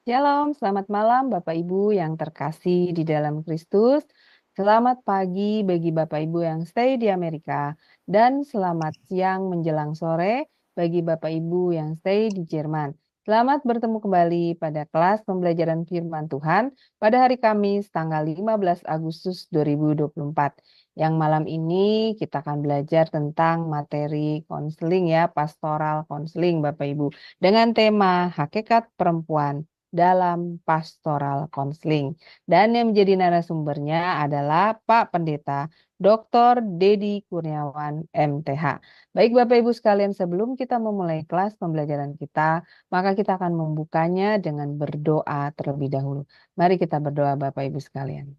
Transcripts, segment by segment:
Shalom, selamat malam Bapak Ibu yang terkasih di dalam Kristus. Selamat pagi bagi Bapak Ibu yang stay di Amerika dan selamat siang menjelang sore bagi Bapak Ibu yang stay di Jerman. Selamat bertemu kembali pada kelas pembelajaran firman Tuhan pada hari Kamis tanggal 15 Agustus 2024. Yang malam ini kita akan belajar tentang materi konseling ya, pastoral konseling Bapak Ibu dengan tema hakikat perempuan dalam pastoral konseling. Dan yang menjadi narasumbernya adalah Pak Pendeta Dr. Dedi Kurniawan MTH. Baik Bapak Ibu sekalian, sebelum kita memulai kelas pembelajaran kita, maka kita akan membukanya dengan berdoa terlebih dahulu. Mari kita berdoa Bapak Ibu sekalian.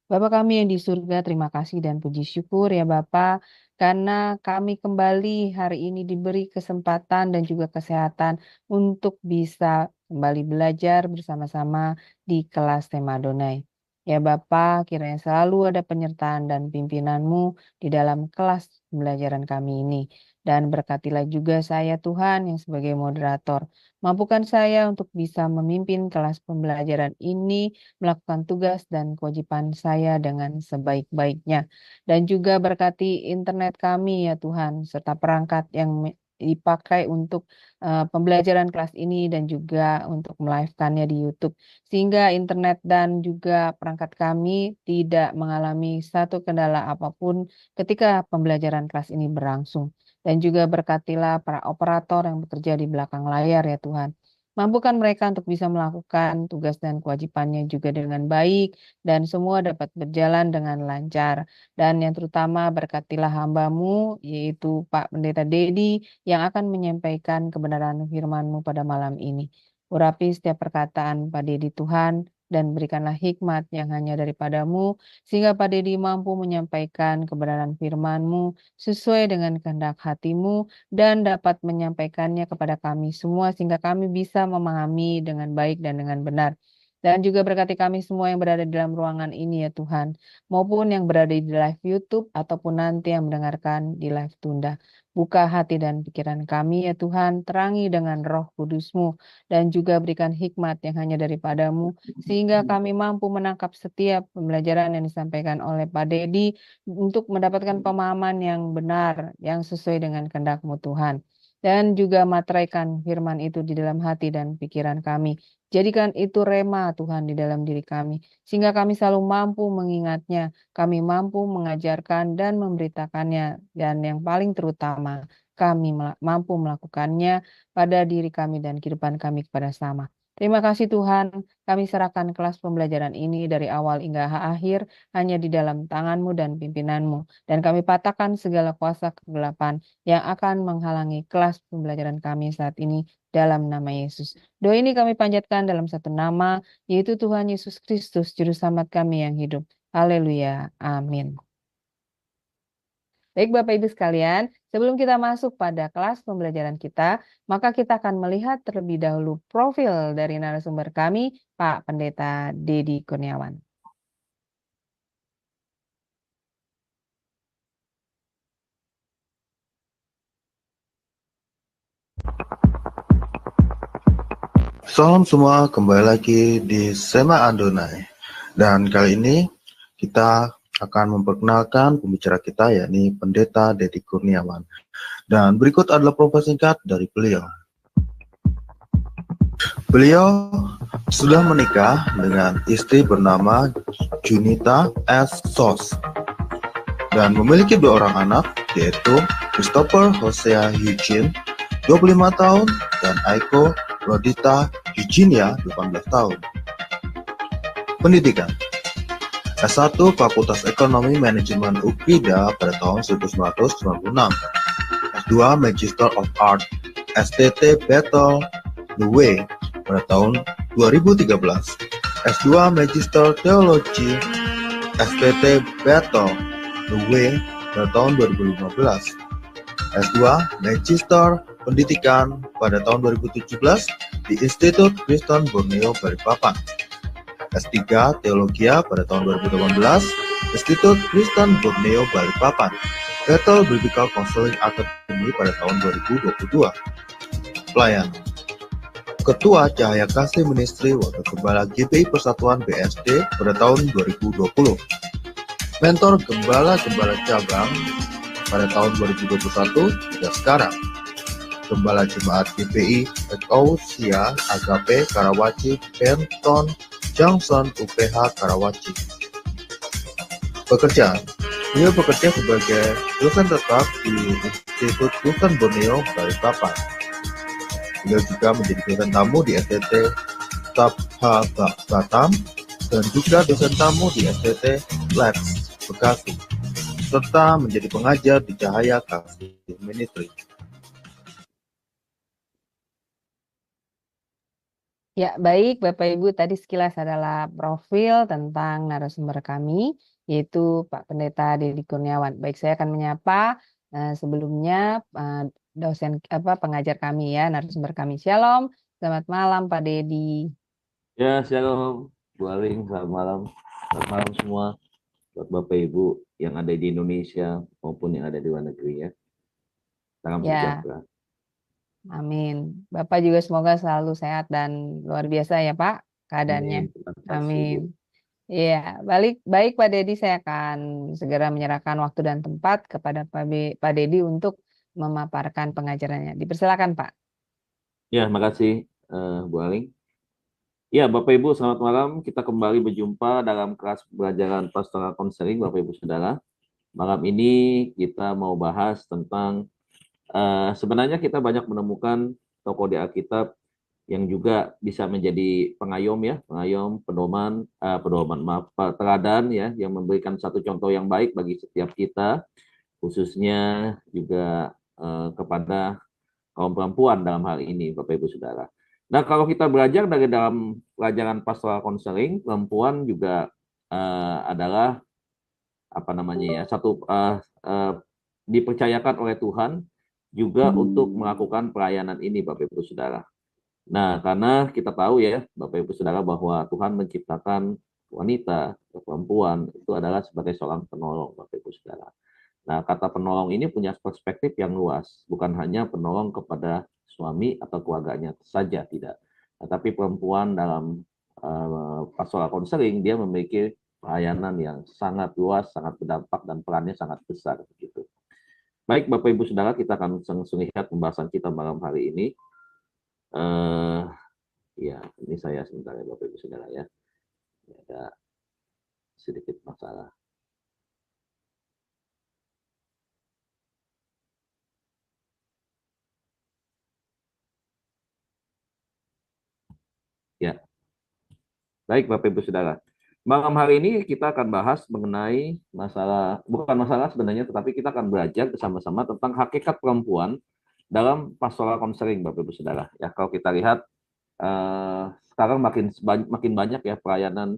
Bapa kami yang di surga, terima kasih dan puji syukur ya Bapa, karena kami kembali hari ini diberi kesempatan dan juga kesehatan untuk bisa kembali belajar bersama-sama di kelas tema Adonai. Ya Bapa, kiranya selalu ada penyertaan dan pimpinanmu di dalam kelas pembelajaran kami ini. Dan berkatilah juga saya Tuhan yang sebagai moderator. Mampukan saya untuk bisa memimpin kelas pembelajaran ini, melakukan tugas dan kewajiban saya dengan sebaik-baiknya. Dan juga berkati internet kami ya Tuhan, serta perangkat yang dipakai untuk pembelajaran kelas ini dan juga untuk melive-kannya di YouTube. Sehingga internet dan juga perangkat kami tidak mengalami satu kendala apapun ketika pembelajaran kelas ini berlangsung. Dan juga berkatilah para operator yang bekerja di belakang layar ya Tuhan. Mampukan mereka untuk bisa melakukan tugas dan kewajibannya juga dengan baik dan semua dapat berjalan dengan lancar. Dan yang terutama berkatilah hamba-Mu yaitu Pak Pendeta Dedi yang akan menyampaikan kebenaran firman-Mu pada malam ini. Urapi setiap perkataan Pak Dedi Tuhan dan berikanlah hikmat yang hanya daripada-Mu sehingga Pak Dedi mampu menyampaikan kebenaran firman-Mu sesuai dengan kehendak hati-Mu dan dapat menyampaikannya kepada kami semua sehingga kami bisa memahami dengan baik dan dengan benar. Dan juga berkati kami semua yang berada di dalam ruangan ini ya Tuhan, maupun yang berada di live YouTube ataupun nanti yang mendengarkan di live tunda. Buka hati dan pikiran kami ya Tuhan, terangi dengan roh kudus-Mu dan juga berikan hikmat yang hanya daripada-Mu sehingga kami mampu menangkap setiap pembelajaran yang disampaikan oleh Pak Dedi untuk mendapatkan pemahaman yang benar, yang sesuai dengan kehendak-Mu Tuhan. Dan juga materaikan firman itu di dalam hati dan pikiran kami. Jadikan itu rema Tuhan di dalam diri kami. Sehingga kami selalu mampu mengingatnya. Kami mampu mengajarkan dan memberitakannya. Dan yang paling terutama, kami mampu melakukannya pada diri kami dan kehidupan kami kepada sama. Terima kasih Tuhan, kami serahkan kelas pembelajaran ini dari awal hingga akhir hanya di dalam tangan-Mu dan pimpinan-Mu. Dan kami patahkan segala kuasa kegelapan yang akan menghalangi kelas pembelajaran kami saat ini dalam nama Yesus. Doa ini kami panjatkan dalam satu nama, yaitu Tuhan Yesus Kristus, Juru Selamat kami yang hidup. Haleluya. Amin. Baik Bapak Ibu sekalian, sebelum kita masuk pada kelas pembelajaran kita, maka kita akan melihat terlebih dahulu profil dari narasumber kami, Pak Pendeta Dedi Kurniawan. Salam semua, kembali lagi di Sema Adonai. Dan kali ini kita akan memperkenalkan pembicara kita, yakni Pendeta Dedi Kurniawan. Dan berikut adalah profil singkat dari beliau. Beliau sudah menikah dengan istri bernama Junita S. Sos dan memiliki 2 orang anak, yaitu Christopher Hosea Eugene, 25 tahun, dan Aiko Rodita Eugenia, 18 tahun. Pendidikan S1 Fakultas Ekonomi Manajemen UKIDA pada tahun 1996, S2 Magister of Art STT Battle The Way pada tahun 2013, S2 Magister Teologi STT Battle The Way pada tahun 2015, S2 Magister Pendidikan pada tahun 2017 di Institut Kristen Borneo Balikpapan, S3 Teologia pada tahun 2018, Institut Kristen Borneo Balikpapan, Bethel Biblical Counseling Academy pada tahun 2022. Pelayanan Ketua Cahaya Kasih Ministry Wakil Gembala GBI Persatuan BSD pada tahun 2020. Mentor Gembala-Gembala Cabang pada tahun 2021 hingga sekarang. Gembala Jemaat GBI Ekousia Agape Karawaci Benton Johnson UPH Karawaci. Pekerjaan. Beliau bekerja sebagai dosen tetap di Institut Kristen Borneo, Balikpapan. Beliau juga menjadi dosen tamu di STT Tabha Batam dan juga dosen tamu di STT Lex Bekasi, serta menjadi pengajar di Cahaya Kasih Ministry. Ya, baik Bapak Ibu, tadi sekilas adalah profil tentang narasumber kami, yaitu Pak Pendeta Dedi Kurniawan. Baik, saya akan menyapa sebelumnya dosen pengajar kami ya, narasumber kami. Shalom, selamat malam Pak Dedi. Ya, shalom, Bu Aling, selamat malam. Selamat malam semua buat Bapak Ibu yang ada di Indonesia maupun yang ada di luar negeri ya. Salam sejahtera. Amin. Bapak juga semoga selalu sehat dan luar biasa ya Pak keadaannya. Amin. Iya, baik Pak Dedi, saya akan segera menyerahkan waktu dan tempat kepada Pak Dedi untuk memaparkan pengajarannya. Dipersilakan Pak. Ya, makasih Bu Aling. Ya, Bapak Ibu, selamat malam. Kita kembali berjumpa dalam kelas pembelajaran pastoral konseling, Bapak Ibu Saudara. Malam ini kita mau bahas tentang sebenarnya kita banyak menemukan tokoh di Alkitab yang juga bisa menjadi pengayom ya, pedoman, teladan ya, yang memberikan satu contoh yang baik bagi setiap kita, khususnya juga kepada kaum perempuan dalam hal ini, Bapak Ibu Saudara. Nah, kalau kita belajar dari dalam pelajaran pastoral konseling, perempuan juga adalah dipercayakan oleh Tuhan juga untuk melakukan pelayanan ini, Bapak Ibu Saudara. Nah, karena kita tahu ya, Bapak Ibu Saudara, bahwa Tuhan menciptakan wanita, perempuan, itu adalah sebagai seorang penolong, Bapak Ibu Saudara. Nah, kata penolong ini punya perspektif yang luas, bukan hanya penolong kepada suami atau keluarganya saja, tidak. Tetapi perempuan dalam pastoral konseling, dia memiliki pelayanan yang sangat luas, sangat berdampak, dan perannya sangat besar. Begitu. Baik, Bapak Ibu Saudara, kita akan langsung lihat pembahasan kita malam hari ini. Ya, ini saya sebentar ya Bapak Ibu Saudara ya. Ada sedikit masalah. Ya. Baik Bapak Ibu Saudara. Malam hari ini kita akan bahas mengenai bukan masalah sebenarnya, tetapi kita akan belajar bersama-sama tentang hakikat perempuan dalam pastoral konseling, Bapak Ibu Saudara. Ya, kalau kita lihat sekarang makin banyak ya pelayanan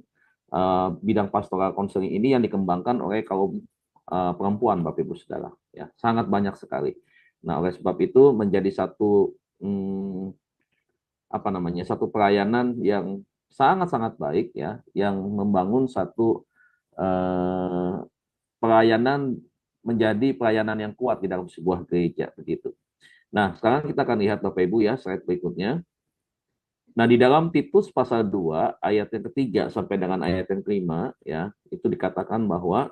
bidang pastoral konseling ini yang dikembangkan oleh kaum perempuan, Bapak Ibu Saudara. Ya, sangat banyak sekali. Nah, oleh sebab itu menjadi satu satu pelayanan yang sangat-sangat baik ya, yang membangun satu pelayanan menjadi pelayanan yang kuat di dalam sebuah gereja begitu. Nah, sekarang kita akan lihat Bapak Ibu ya, slide berikutnya. Nah, di dalam Titus pasal 2 ayat yang ketiga sampai dengan ayat yang kelima ya, itu dikatakan bahwa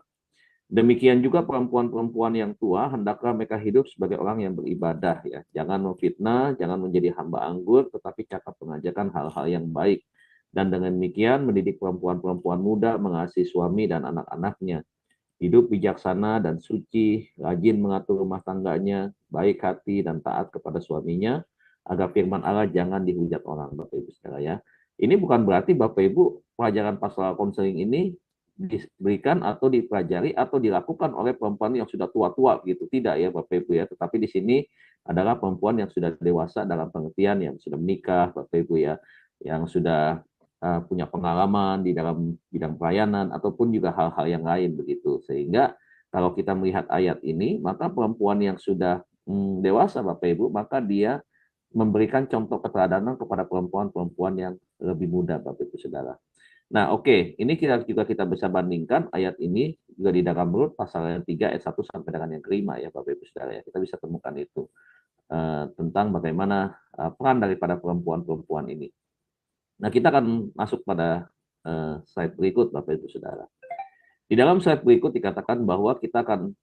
demikian juga perempuan-perempuan yang tua hendaklah mereka hidup sebagai orang yang beribadah ya. Jangan memfitnah, jangan menjadi hamba anggur, tetapi cakap mengajarkan hal-hal yang baik. Dan dengan demikian mendidik perempuan-perempuan muda mengasihi suami dan anak-anaknya. Hidup bijaksana dan suci, rajin mengatur rumah tangganya, baik hati dan taat kepada suaminya, agar firman Allah jangan dihujat orang, Bapak Ibu Saudara ya. Ini bukan berarti Bapak Ibu pelajaran pastoral konseling ini diberikan atau dipelajari atau dilakukan oleh perempuan yang sudah tua-tua gitu, tidak ya Bapak Ibu ya. Tetapi di sini adalah perempuan yang sudah dewasa dalam pengertian yang sudah menikah, Bapak Ibu ya, yang sudah punya pengalaman di dalam bidang pelayanan ataupun juga hal-hal yang lain begitu. Sehingga kalau kita melihat ayat ini, maka perempuan yang sudah dewasa Bapak Ibu, maka dia memberikan contoh keteladanan kepada perempuan-perempuan yang lebih muda, Bapak Ibu Saudara. Nah, oke, ini kita bisa bandingkan ayat ini juga di dalam Rut pasal yang 3 ayat 1 sampai dengan yang kelima ya, Bapak Ibu Saudara ya. Kita bisa temukan itu tentang bagaimana peran daripada perempuan-perempuan ini. Nah, kita akan masuk pada slide berikut, Bapak Ibu Saudara. Di dalam slide berikut dikatakan bahwa kita akan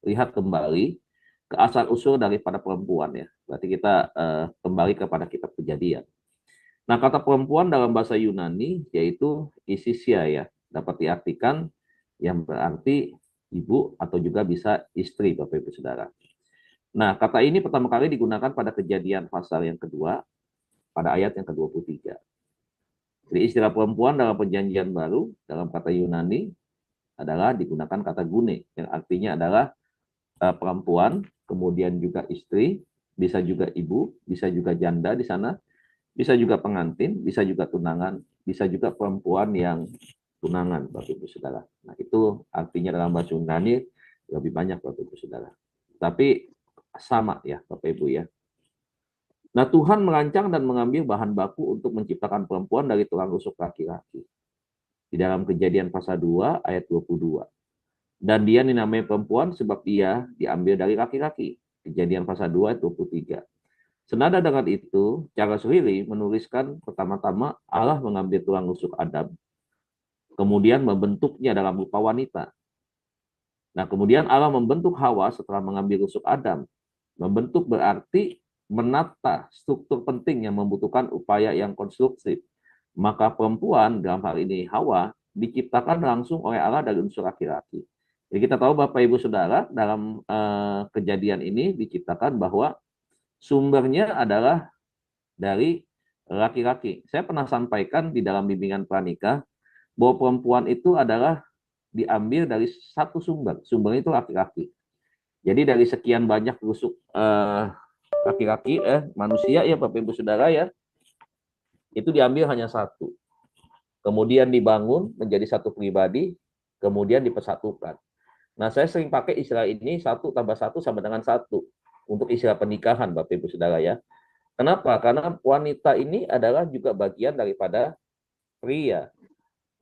lihat kembali ke asal-usul daripada perempuan ya. Berarti kita kembali kepada kitab Kejadian. Nah, kata perempuan dalam bahasa Yunani yaitu isisia ya, dapat diartikan yang berarti ibu atau juga bisa istri, Bapak Ibu Saudara. Nah, kata ini pertama kali digunakan pada Kejadian pasal yang kedua, pada ayat yang ke-23. Jadi istilah perempuan dalam perjanjian baru, dalam kata Yunani, adalah digunakan kata gune, yang artinya adalah perempuan, kemudian juga istri, bisa juga ibu, bisa juga janda di sana, bisa juga pengantin, bisa juga tunangan, bisa juga perempuan yang tunangan, Bapak Ibu Saudara. Nah, itu artinya dalam bahasa Yunani lebih banyak, Bapak Ibu Saudara. Tapi sama ya, Bapak Ibu ya. Nah, Tuhan merancang dan mengambil bahan baku untuk menciptakan perempuan dari tulang rusuk laki-laki. Di dalam Kejadian pasal 2 ayat 22. Dan dia dinamai perempuan sebab dia diambil dari laki-laki. Kejadian pasal 2 ayat 23. Senada dengan itu, Charles Riley menuliskan pertama-tama Allah mengambil tulang rusuk Adam, kemudian membentuknya dalam rupa wanita. Nah, kemudian Allah membentuk Hawa setelah mengambil rusuk Adam. Membentuk berarti menata struktur penting yang membutuhkan upaya yang konstruktif. Maka perempuan, dalam hal ini Hawa, diciptakan langsung oleh Allah dari unsur laki-laki. Jadi kita tahu Bapak Ibu Saudara, dalam kejadian ini diciptakan bahwa sumbernya adalah dari laki-laki. Saya pernah sampaikan di dalam bimbingan pranikah bahwa perempuan itu adalah diambil dari satu sumber. Sumbernya itu laki-laki. Jadi dari sekian banyak rusuk laki-laki manusia ya Bapak Ibu Saudara ya, itu diambil hanya satu. Kemudian dibangun menjadi satu pribadi, kemudian dipersatukan. Nah, saya sering pakai istilah ini 1 tambah 1 sama dengan 1 untuk istilah pernikahan Bapak Ibu Saudara ya. Kenapa? Karena wanita ini adalah juga bagian daripada pria.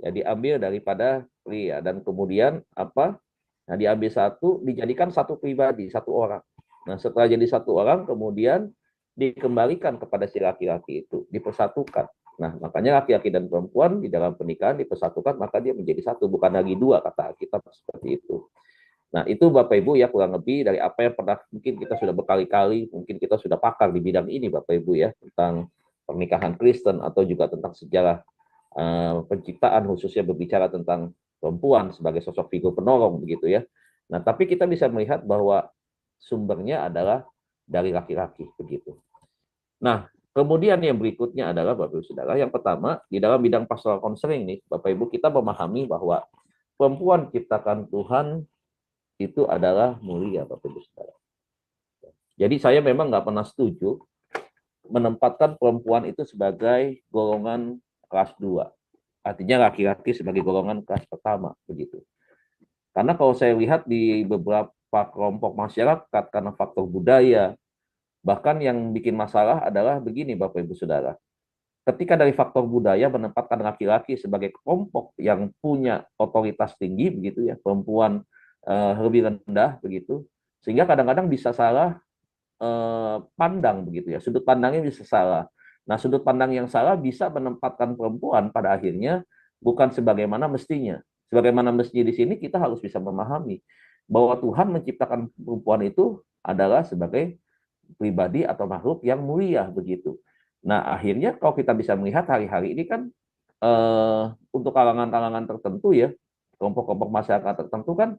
Ya, diambil daripada pria dan kemudian apa? Nah, diambil satu, dijadikan satu pribadi, satu orang. Nah, setelah jadi satu orang, kemudian dikembalikan kepada si laki-laki itu, dipersatukan. Nah, makanya laki-laki dan perempuan di dalam pernikahan dipersatukan, maka dia menjadi satu, bukan lagi dua, kata Alkitab seperti itu. Nah, itu Bapak Ibu ya kurang lebih dari apa yang pernah mungkin kita sudah berkali-kali, mungkin kita sudah pakar di bidang ini Bapak Ibu ya, tentang pernikahan Kristen atau juga tentang sejarah penciptaan, khususnya berbicara tentang perempuan sebagai sosok figur penolong begitu ya. Nah, tapi kita bisa melihat bahwa sumbernya adalah dari laki-laki begitu. Nah, kemudian yang berikutnya adalah Bapak Ibu Saudara, yang pertama di dalam bidang pastoral konseling nih, Bapak Ibu kita memahami bahwa perempuan ciptakan Tuhan itu adalah mulia Bapak Ibu Saudara. Jadi saya memang nggak pernah setuju menempatkan perempuan itu sebagai golongan kelas 2. Artinya laki-laki sebagai golongan kelas pertama begitu. Karena kalau saya lihat di beberapa kelompok masyarakat karena faktor budaya, bahkan yang bikin masalah adalah begini Bapak Ibu Saudara. Ketika dari faktor budaya menempatkan laki-laki sebagai kelompok yang punya otoritas tinggi begitu ya, perempuan lebih rendah begitu, sehingga kadang-kadang bisa salah pandang begitu ya, sudut pandangnya bisa salah. Nah, sudut pandang yang salah bisa menempatkan perempuan pada akhirnya bukan sebagaimana mestinya. Sebagaimana mestinya di sini kita harus bisa memahami bahwa Tuhan menciptakan perempuan itu adalah sebagai pribadi atau makhluk yang mulia begitu. Nah, akhirnya kalau kita bisa melihat hari-hari ini kan untuk kalangan-kalangan tertentu ya, kelompok-kelompok masyarakat tertentu kan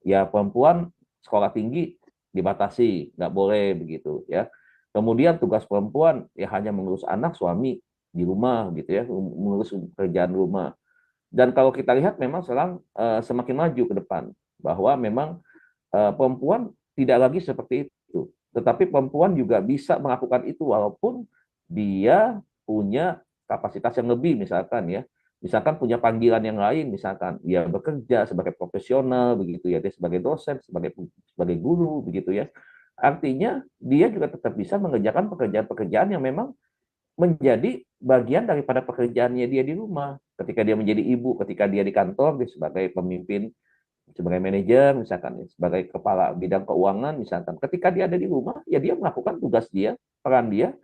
ya perempuan sekolah tinggi dibatasi, nggak boleh begitu ya. Kemudian tugas perempuan ya hanya mengurus anak, suami di rumah gitu ya, mengurus pekerjaan rumah. Dan kalau kita lihat memang sekarang semakin maju ke depan bahwa memang perempuan tidak lagi seperti itu. Tetapi perempuan juga bisa melakukan itu walaupun dia punya kapasitas yang lebih misalkan ya. Misalkan punya panggilan yang lain, misalkan dia bekerja sebagai profesional begitu ya, dia sebagai dosen, sebagai guru begitu ya. Artinya dia juga tetap bisa mengerjakan pekerjaan-pekerjaan yang memang menjadi bagian daripada pekerjaannya dia di rumah. Ketika dia menjadi ibu, ketika dia di kantor, dia sebagai pemimpin, sebagai manajer misalkan, sebagai kepala bidang keuangan misalkan. Ketika dia ada di rumah, ya dia melakukan tugas dia peran dia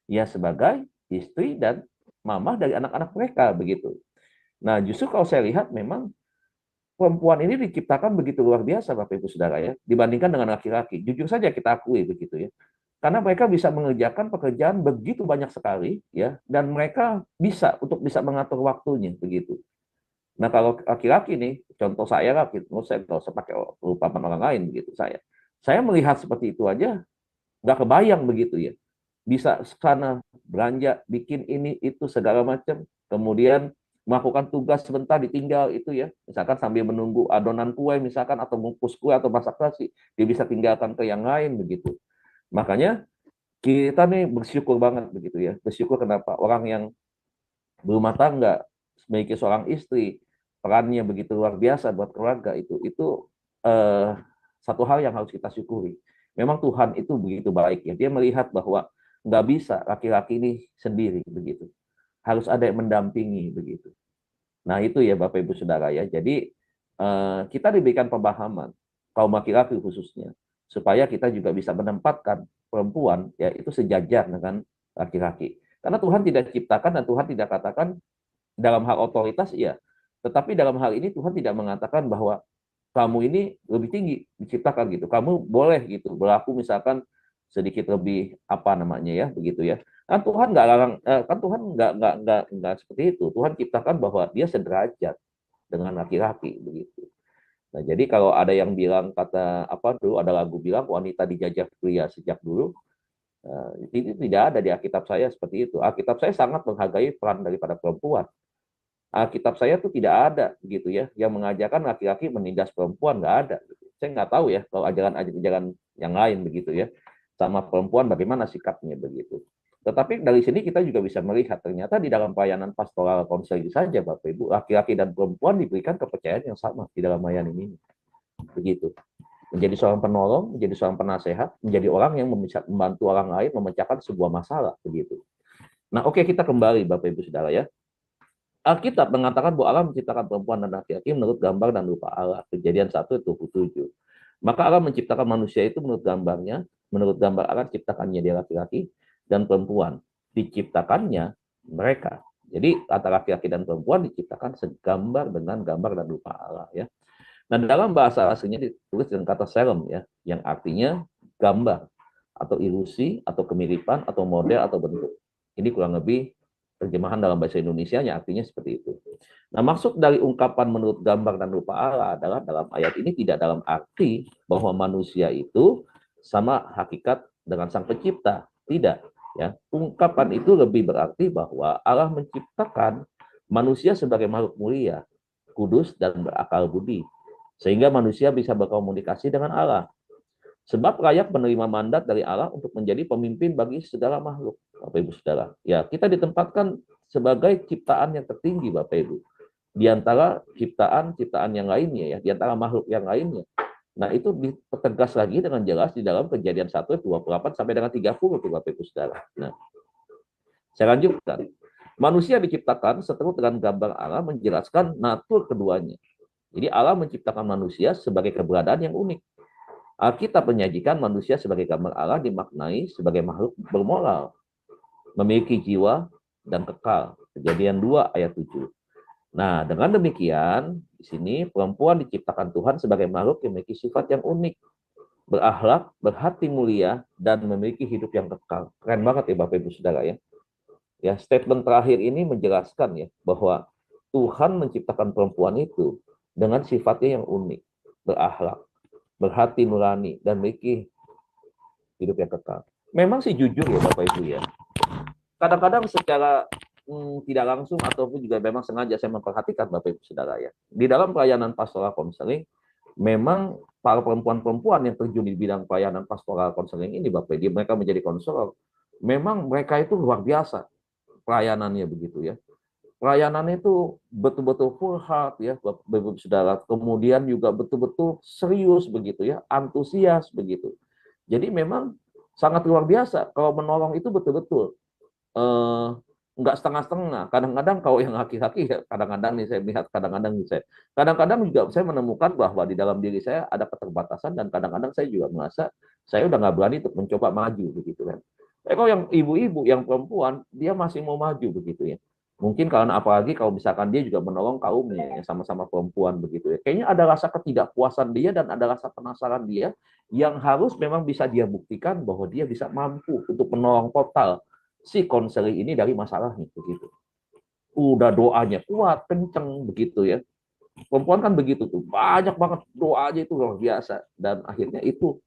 ya sebagai istri dan mama dari anak-anak mereka begitu. Nah, justru kalau saya lihat memang perempuan ini diciptakan begitu luar biasa Bapak Ibu Saudara ya, dibandingkan dengan laki-laki. Jujur saja kita akui begitu ya. Karena mereka bisa mengerjakan pekerjaan begitu banyak sekali ya, dan mereka bisa mengatur waktunya begitu. Nah, kalau laki-laki nih, contoh saya lah, menurut saya nggak usah pakai umpama orang lain begitu saya. Saya melihat seperti itu aja nggak kebayang begitu ya. Bisa sana belanja, bikin ini itu segala macam, kemudian melakukan tugas sebentar ditinggal itu ya, misalkan sambil menunggu adonan kue misalkan atau mengukus kue atau masak nasi, dia bisa tinggalkan ke yang lain begitu. Makanya kita nih bersyukur banget begitu ya. Bersyukur kenapa? Orang yang berumah tangga, memiliki seorang istri, perannya begitu luar biasa buat keluarga itu satu hal yang harus kita syukuri. Memang Tuhan itu begitu baik ya. Dia melihat bahwa nggak bisa laki-laki ini sendiri begitu. Harus ada yang mendampingi begitu. Nah itu ya Bapak Ibu Saudara ya. Jadi kita diberikan pemahaman kaum laki-laki khususnya supaya kita juga bisa menempatkan perempuan ya itu sejajar dengan laki-laki. Karena Tuhan tidak ciptakan dan Tuhan tidak katakan dalam hal otoritas iya, tetapi dalam hal ini Tuhan tidak mengatakan bahwa kamu ini lebih tinggi diciptakan gitu. Kamu boleh gitu berlaku misalkan sedikit lebih apa namanya ya begitu ya. Kan Tuhan nggak larang, kan Tuhan nggak seperti itu. Tuhan ciptakan bahwa dia sederajat dengan laki-laki begitu. Nah, jadi kalau ada yang bilang kata apa dulu ada lagu bilang wanita dijajah pria sejak dulu, itu tidak ada di Alkitab saya seperti itu. Alkitab saya sangat menghargai peran daripada perempuan. Alkitab saya tuh tidak ada gitu ya yang mengajarkan laki-laki menindas perempuan, nggak ada. Saya nggak tahu ya kalau ajaran-ajaran yang lain begitu ya sama perempuan bagaimana sikapnya begitu. Tetapi dari sini kita juga bisa melihat ternyata di dalam pelayanan pastoral konseling saja Bapak Ibu laki-laki dan perempuan diberikan kepercayaan yang sama di dalam pelayanan ini begitu. Menjadi seorang penolong, menjadi seorang penasehat, menjadi orang yang bisa membantu orang lain memecahkan sebuah masalah begitu. Nah, oke kita kembali Bapak Ibu Saudara ya. Alkitab mengatakan bahwa Allah menciptakan perempuan dan laki-laki menurut gambar dan rupa Allah. Kejadian 1:27. Maka Allah menciptakan manusia itu menurut gambarnya, menurut gambar Allah ciptakannya dia laki-laki dan perempuan. Diciptakannya mereka. Jadi antara laki-laki dan perempuan diciptakan segambar dengan gambar dan rupa Allah ya. Dan dalam bahasa aslinya ditulis dengan kata selem ya, yang artinya gambar atau ilusi atau kemiripan atau model atau bentuk. Ini kurang lebih terjemahan dalam bahasa Indonesia yang artinya seperti itu. Nah, maksud dari ungkapan menurut gambar dan rupa Allah adalah dalam ayat ini tidak dalam arti bahwa manusia itu sama hakikat dengan sang pencipta. Tidak. Ya. Ungkapan itu lebih berarti bahwa Allah menciptakan manusia sebagai makhluk mulia, kudus dan berakal budi. Sehingga manusia bisa berkomunikasi dengan Allah. Sebab layak menerima mandat dari Allah untuk menjadi pemimpin bagi segala makhluk, Bapak Ibu Saudara. Ya, kita ditempatkan sebagai ciptaan yang tertinggi, Bapak Ibu. Di antara ciptaan yang lainnya ya, di antara makhluk yang lainnya. Nah, itu dipertegas lagi dengan jelas di dalam Kejadian 1:28 sampai dengan 30 tuh Bapak Ibu Saudara. Nah, saya lanjutkan. Manusia diciptakan seturut dengan gambar Allah menjelaskan natur keduanya. Jadi Allah menciptakan manusia sebagai keberadaan yang unik. Alkitab menyajikan manusia sebagai gambar Allah dimaknai sebagai makhluk bermoral, memiliki jiwa dan kekal. Kejadian 2 ayat 7. Nah, dengan demikian, di sini perempuan diciptakan Tuhan sebagai makhluk yang memiliki sifat yang unik, berakhlak, berhati mulia, dan memiliki hidup yang kekal. Keren banget ya Bapak Ibu Saudara ya. Ya, statement terakhir ini menjelaskan ya bahwa Tuhan menciptakan perempuan itu dengan sifatnya yang unik, berakhlak, berhati nurani, dan memiliki hidup yang kekal. Memang sih jujur ya Bapak Ibu ya. Kadang-kadang secara tidak langsung ataupun juga memang sengaja saya memperhatikan Bapak Ibu Saudara ya. Di dalam pelayanan pastoral konseling, memang para perempuan-perempuan yang terjun di bidang pelayanan pastoral konseling ini Bapak Ibu, mereka menjadi konselor. Memang mereka itu luar biasa pelayanannya begitu ya. Pelayanannya itu betul-betul full heart ya Bapak Ibu Saudara. Kemudian juga betul-betul serius begitu ya, antusias begitu. Jadi memang sangat luar biasa kalau menolong itu betul-betul nggak setengah-setengah. Kadang-kadang kalau yang laki-laki ya, kadang-kadang nih saya lihat, kadang-kadang juga saya menemukan bahwa di dalam diri saya ada keterbatasan dan kadang-kadang saya juga merasa saya udah nggak berani untuk mencoba maju begitu kan. Kalau yang ibu-ibu, yang perempuan, dia masih mau maju begitu ya. Mungkin karena apalagi kalau misalkan dia juga menolong kaumnya yang sama-sama perempuan begitu ya. Kayaknya ada rasa ketidakpuasan dia dan ada rasa penasaran dia yang harus memang bisa dia buktikan bahwa dia bisa mampu untuk menolong total si konseling ini dari masalahnya begitu. Udah doanya kuat, kenceng begitu ya. Perempuan kan begitu tuh, banyak banget doanya itu luar biasa dan akhirnya itu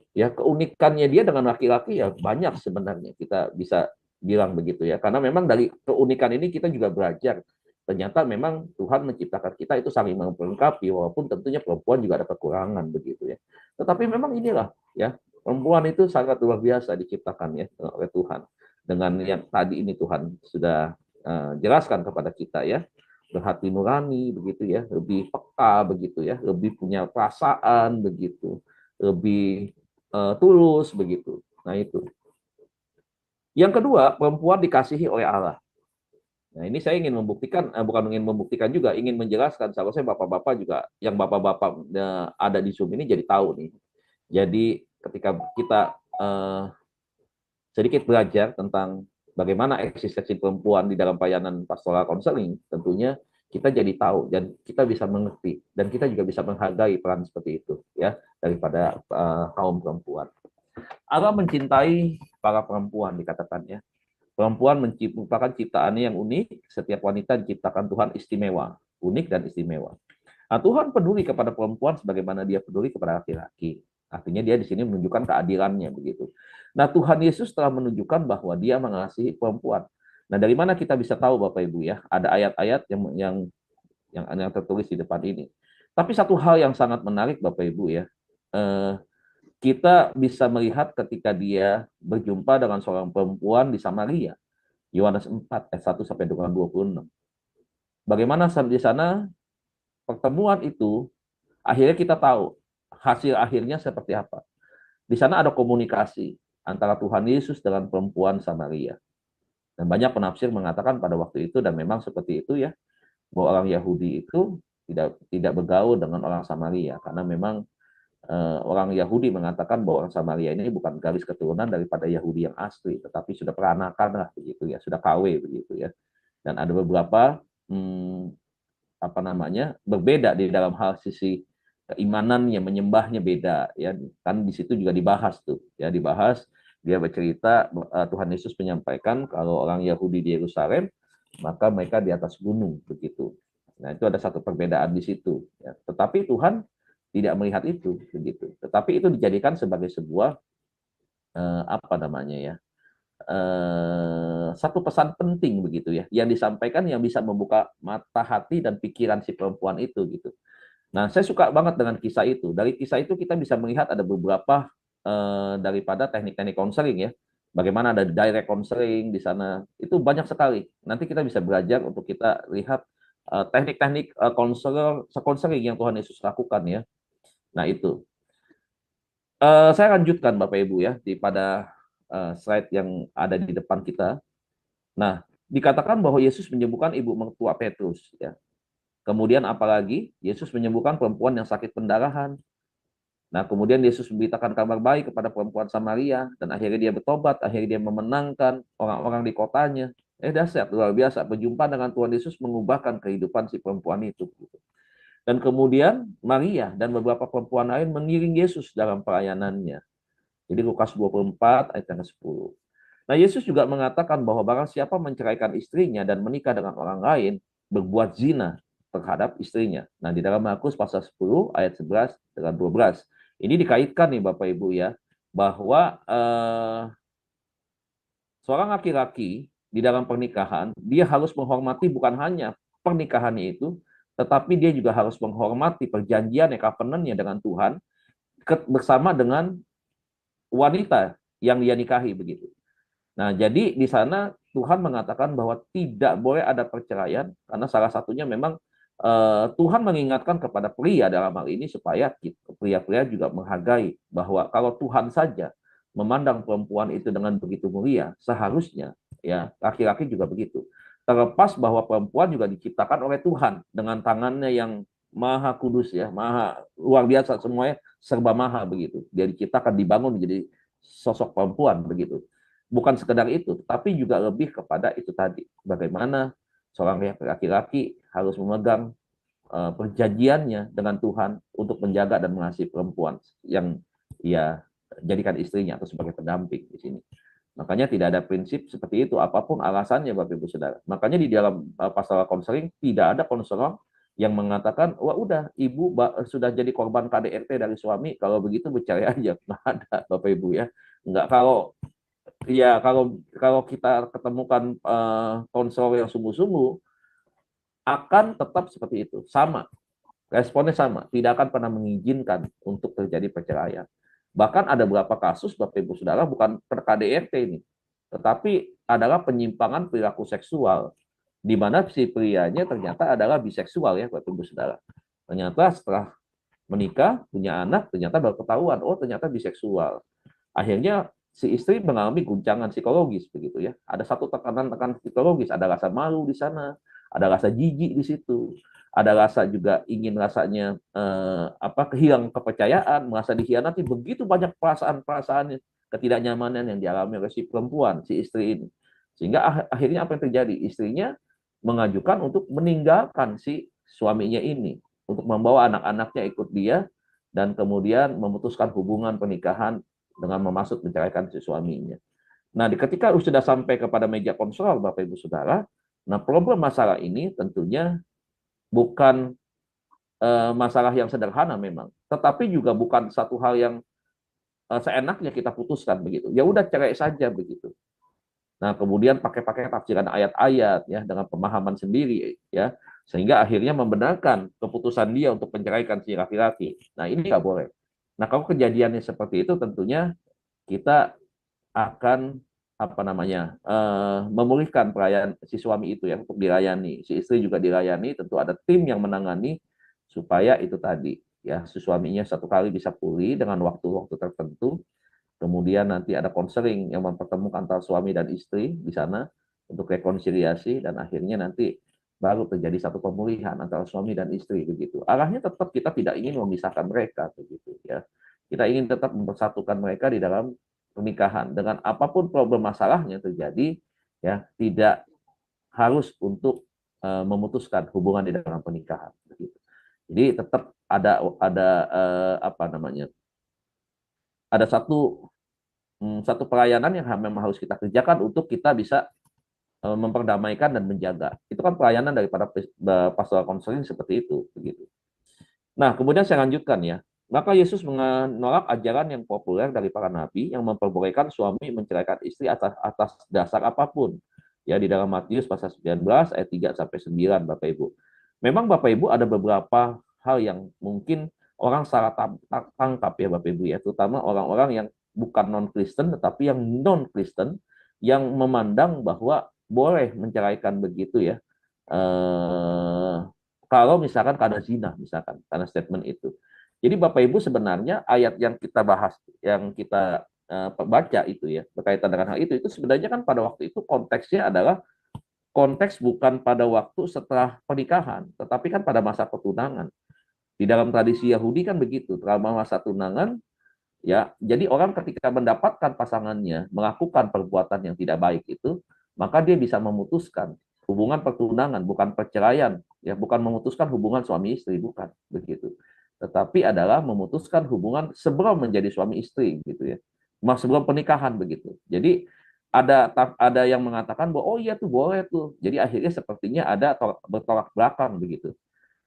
ya keunikannya dia dengan laki-laki ya banyak sebenarnya kita bisa bilang begitu ya karena memang dari keunikan ini kita juga belajar ternyata memang Tuhan menciptakan kita itu saling melengkapi walaupun tentunya perempuan juga ada kekurangan begitu ya tetapi memang inilah ya perempuan itu sangat luar biasa diciptakan ya oleh Tuhan dengan yang tadi ini Tuhan sudah jelaskan kepada kita ya berhati nurani begitu ya lebih peka begitu ya lebih punya perasaan begitu lebih tulus begitu. Nah itu. Yang kedua, perempuan dikasihi oleh Allah. Nah ini saya ingin membuktikan, bukan ingin membuktikan juga, ingin menjelaskan. Seharusnya bapak-bapak juga, yang bapak-bapak ada di Zoom ini jadi tahu nih. Jadi ketika kita sedikit belajar tentang bagaimana eksistensi perempuan di dalam pelayanan pastoral konseling, tentunya kita jadi tahu dan kita bisa mengerti dan kita juga bisa menghargai peran seperti itu ya daripada kaum perempuan. Allah mencintai para perempuan dikatakannya. Perempuan merupakan ciptaannya yang unik. Setiap wanita diciptakan Tuhan istimewa, unik dan istimewa. Nah, Tuhan peduli kepada perempuan sebagaimana Dia peduli kepada laki-laki. Artinya Dia di sini menunjukkan keadilannya begitu. Nah, Tuhan Yesus telah menunjukkan bahwa Dia mengasihi perempuan. Nah, dari mana kita bisa tahu Bapak Ibu ya? Ada ayat-ayat yang tertulis di depan ini. Tapi satu hal yang sangat menarik Bapak Ibu ya. Kita bisa melihat ketika dia berjumpa dengan seorang perempuan di Samaria. Yohanes 4 ayat 1 sampai dengan 26. Bagaimana di sana pertemuan itu akhirnya kita tahu hasil akhirnya seperti apa. Di sana ada komunikasi antara Tuhan Yesus dengan perempuan Samaria. Dan banyak penafsir mengatakan pada waktu itu dan memang seperti itu ya, bahwa orang Yahudi itu tidak bergaul dengan orang Samaria karena memang orang Yahudi mengatakan bahwa orang Samaria ini bukan garis keturunan daripada Yahudi yang asli, tetapi sudah peranakan lah begitu ya, sudah KW begitu ya. Dan ada beberapa apa namanya berbeda di dalam hal sisi keimanan yang menyembahnya beda ya, kan di situ juga dibahas tuh ya, dibahas dia bercerita Tuhan Yesus menyampaikan kalau orang Yahudi di Yerusalem maka mereka di atas gunung begitu. Nah itu ada satu perbedaan di situ. Ya. Tetapi Tuhan tidak melihat itu begitu. Tetapi itu dijadikan sebagai sebuah apa namanya ya satu pesan penting begitu ya yang disampaikan yang bisa membuka mata hati dan pikiran si perempuan itu gitu. Nah saya suka banget dengan kisah itu. Dari kisah itu kita bisa melihat ada beberapa daripada teknik-teknik konseling ya. Bagaimana ada direct counseling di sana itu banyak sekali. Nanti kita bisa belajar untuk kita lihat teknik-teknik konseling yang Tuhan Yesus lakukan ya. Nah itu. Saya lanjutkan Bapak Ibu ya pada slide yang ada di depan kita. Nah, dikatakan bahwa Yesus menyembuhkan ibu mertua Petrus ya. Kemudian apalagi Yesus menyembuhkan perempuan yang sakit pendarahan. Nah, kemudian Yesus memberitakan kabar baik kepada perempuan Samaria dan akhirnya dia bertobat, akhirnya dia memenangkan orang-orang di kotanya. Dahsyat luar biasa, berjumpa dengan Tuhan Yesus mengubahkan kehidupan si perempuan itu. Dan kemudian Maria dan beberapa perempuan lain mengiring Yesus dalam pelayanannya. Jadi Lukas 24 ayat yang ke-10. Nah, Yesus juga mengatakan bahwa barang siapa menceraikan istrinya dan menikah dengan orang lain, berbuat zina terhadap istrinya. Nah, di dalam Markus pasal 10 ayat 11 dengan 12. Ini dikaitkan nih Bapak Ibu ya, bahwa seorang laki-laki di dalam pernikahan, dia harus menghormati bukan hanya pernikahannya itu, tetapi dia juga harus menghormati perjanjian covenant-nya dengan Tuhan bersama dengan wanita yang dia nikahi begitu. Nah, jadi di sana Tuhan mengatakan bahwa tidak boleh ada perceraian karena salah satunya memang Tuhan mengingatkan kepada pria dalam hal ini supaya pria-pria juga menghargai bahwa kalau Tuhan saja memandang perempuan itu dengan begitu mulia, seharusnya ya laki-laki juga begitu. Terlepas bahwa perempuan juga diciptakan oleh Tuhan dengan tangannya yang maha kudus ya, maha luar biasa, semuanya serba maha begitu. Dia diciptakan dibangun menjadi sosok perempuan begitu. bukan sekedar itu, tapi juga lebih kepada itu tadi, bagaimana seorang laki-laki harus memegang perjanjiannya dengan Tuhan untuk menjaga dan mengasihi perempuan yang ia jadikan istrinya atau sebagai pendamping di sini. Makanya tidak ada prinsip seperti itu, apapun alasannya Bapak Ibu Saudara. Makanya di dalam pasal konseling tidak ada konselor yang mengatakan, wah udah ibu sudah jadi korban KDRT dari suami, kalau begitu bercerai aja. Nggak ada Bapak Ibu ya. Nggak, kalau kita ketemukan konselor yang sungguh-sungguh, akan tetap seperti itu, sama. Responnya sama, tidak akan pernah mengizinkan untuk terjadi perceraian. Bahkan ada beberapa kasus, Bapak Ibu Saudara, bukan per KDRT ini, tetapi adalah penyimpangan perilaku seksual, di mana si prianya ternyata adalah biseksual ya, Bapak Ibu Saudara. Ternyata setelah menikah, punya anak, ternyata baru ketahuan, oh ternyata biseksual. Akhirnya si istri mengalami guncangan psikologis begitu ya. Ada satu tekanan-tekanan psikologis, ada rasa malu di sana, ada rasa jijik di situ, ada rasa juga ingin rasanya kehilangan kepercayaan, merasa dikhianati, begitu banyak perasaan-perasaan ketidaknyamanan yang dialami oleh si perempuan, si istri ini. Sehingga akhirnya apa yang terjadi? Istrinya mengajukan untuk meninggalkan si suaminya ini, untuk membawa anak-anaknya ikut dia, dan kemudian memutuskan hubungan pernikahan dengan memaksud menceraikan si suaminya. Nah, ketika sudah sampai kepada meja konselor, Bapak Ibu Saudara, nah problem masalah ini tentunya bukan masalah yang sederhana memang, tetapi juga bukan satu hal yang seenaknya kita putuskan begitu. Ya udah cerai saja begitu. Nah, kemudian pakai tafsiran ayat-ayat ya dengan pemahaman sendiri ya, sehingga akhirnya membenarkan keputusan dia untuk menceraikan si laki-laki. Nah, ini nggak boleh. Nah, kalau kejadiannya seperti itu, tentunya kita akan memulihkan perayaan si suami itu ya untuk dilayani, si istri juga dilayani, tentu ada tim yang menangani supaya itu tadi ya si suaminya satu kali bisa pulih dengan waktu-waktu tertentu. Kemudian nanti ada konseling yang mempertemukan antara suami dan istri di sana untuk rekonsiliasi, dan akhirnya nanti baru terjadi satu pemulihan antara suami dan istri begitu. Arahnya tetap kita tidak ingin memisahkan mereka begitu ya. Kita ingin tetap mempersatukan mereka di dalam pernikahan dengan apapun problem masalahnya terjadi ya, tidak harus untuk memutuskan hubungan di dalam pernikahan begitu. Jadi tetap ada ada satu pelayanan yang memang harus kita kerjakan untuk kita bisa memperdamaikan dan menjaga. Itu kan pelayanan daripada pastoral konseling seperti itu begitu. Nah, kemudian saya lanjutkan ya. Maka Yesus menolak ajaran yang populer dari para nabi yang memperbolehkan suami menceraikan istri atas dasar apapun. Ya, di dalam Matius pasal 19 ayat 3 sampai 9 Bapak Ibu. Memang Bapak Ibu ada beberapa hal yang mungkin orang salah tangkap ya Bapak Ibu ya, terutama orang-orang yang bukan non-Kristen tetapi yang non-Kristen yang memandang bahwa boleh menceraikan begitu ya. Kalau misalkan karena zina, misalkan karena statement itu. Jadi Bapak Ibu sebenarnya ayat yang kita bahas, yang kita baca itu ya, berkaitan dengan hal itu sebenarnya kan pada waktu itu konteksnya adalah konteks bukan pada waktu setelah pernikahan, tetapi kan pada masa pertunangan. Di dalam tradisi Yahudi kan begitu, selama masa tunangan, ya, jadi orang ketika mendapatkan pasangannya melakukan perbuatan yang tidak baik itu, maka dia bisa memutuskan hubungan pertunangan, bukan perceraian, ya, bukan memutuskan hubungan suami istri, bukan begitu, tetapi adalah memutuskan hubungan sebelum menjadi suami istri, gitu ya, sebelum pernikahan begitu. Jadi ada yang mengatakan bahwa oh iya tuh boleh tuh. Jadi akhirnya sepertinya ada bertolak belakang begitu.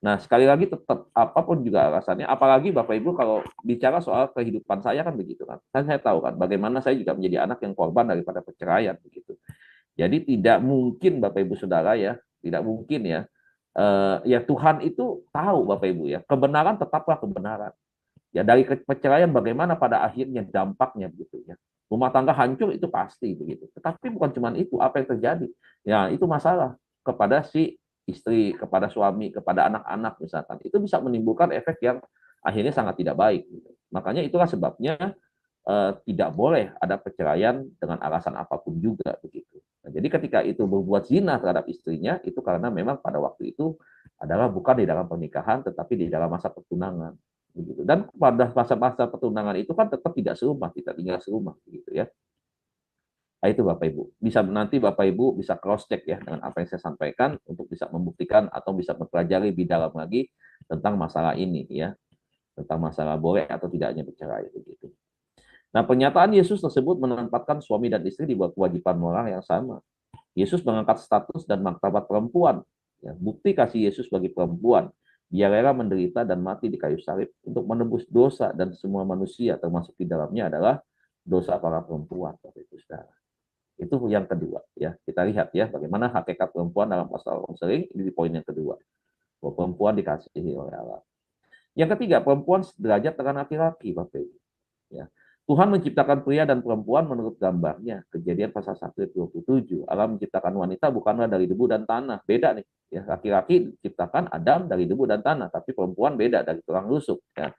Nah, sekali lagi tetap apapun juga alasannya, apalagi Bapak Ibu kalau bicara soal kehidupan saya kan begitu kan. Kan saya tahu kan bagaimana saya juga menjadi anak yang korban daripada perceraian begitu. Jadi tidak mungkin Bapak Ibu Saudara ya, tidak mungkin ya. Ya Tuhan itu tahu Bapak Ibu ya, kebenaran tetaplah kebenaran. Ya dari perceraian bagaimana pada akhirnya dampaknya begitu ya. Rumah tangga hancur itu pasti begitu. Tetapi bukan cuma itu, apa yang terjadi? Ya, itu masalah kepada si istri, kepada suami, kepada anak-anak misalkan. Itu bisa menimbulkan efek yang akhirnya sangat tidak baik. Gitu. Makanya itulah sebabnya tidak boleh ada perceraian dengan alasan apapun juga begitu. Nah, jadi ketika itu berbuat zina terhadap istrinya, itu karena memang pada waktu itu adalah bukan di dalam pernikahan, tetapi di dalam masa pertunangan. Begitu. Dan pada masa-masa pertunangan itu kan tetap tidak serumah, tidak tinggal serumah, begitu ya. Nah, itu Bapak Ibu. Bisa nanti Bapak Ibu bisa cross check ya dengan apa yang saya sampaikan untuk bisa membuktikan atau bisa mempelajari lebih dalam lagi tentang masalah ini ya, tentang masalah boleh atau tidaknya bercerai begitu. Nah, pernyataan Yesus tersebut menempatkan suami dan istri di bawah kewajiban moral yang sama. Yesus mengangkat status dan martabat perempuan. Ya, bukti kasih Yesus bagi perempuan. Dia rela menderita dan mati di kayu salib untuk menebus dosa dan semua manusia, termasuk di dalamnya adalah dosa para perempuan. Bapak Ibu Saudara. Itu yang kedua ya. Kita lihat ya bagaimana hakikat perempuan dalam pasal konseling ini di poin yang kedua. Bahwa perempuan dikasihi oleh Allah. Yang ketiga, perempuan sederajat dengan laki-laki, Bapak Ibu. Ya. Tuhan menciptakan pria dan perempuan menurut gambarnya. Kejadian pasal 1 ayat 27. Allah menciptakan wanita bukanlah dari debu dan tanah. Beda nih. Ya, laki-laki diciptakan Adam dari debu dan tanah, tapi perempuan beda dari tulang rusuk. Ya.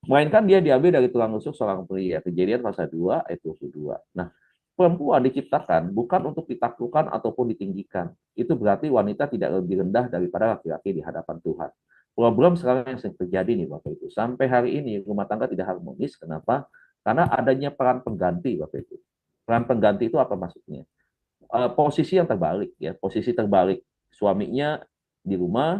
Melainkan dia diambil dari tulang rusuk seorang pria. Kejadian pasal 2 ayat 22. Nah, perempuan diciptakan bukan untuk ditaklukkan ataupun ditinggikan. Itu berarti wanita tidak lebih rendah daripada laki-laki di hadapan Tuhan. Problem sekarang yang terjadi nih Bapak Ibu. Sampai hari ini rumah tangga tidak harmonis. Kenapa? Karena adanya peran pengganti, Bapak Ibu. Peran pengganti itu apa maksudnya? Posisi yang terbalik, ya. Posisi terbalik. Suaminya di rumah,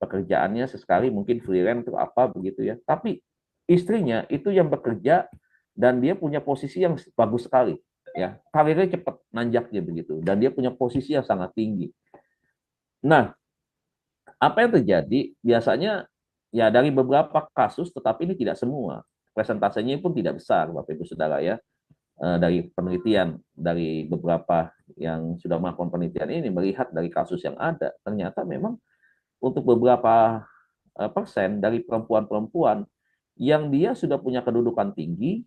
pekerjaannya sesekali mungkin freelance atau apa begitu ya. Tapi istrinya itu yang bekerja dan dia punya posisi yang bagus sekali, ya. Karirnya cepat nanjaknya begitu dan dia punya posisi yang sangat tinggi. Nah, apa yang terjadi? Biasanya ya dari beberapa kasus, tetapi ini tidak semua. Presentasenya pun tidak besar, Bapak Ibu Saudara ya. Dari penelitian dari beberapa yang sudah melakukan penelitian ini melihat dari kasus yang ada, ternyata memang untuk beberapa persen dari perempuan-perempuan yang dia sudah punya kedudukan tinggi,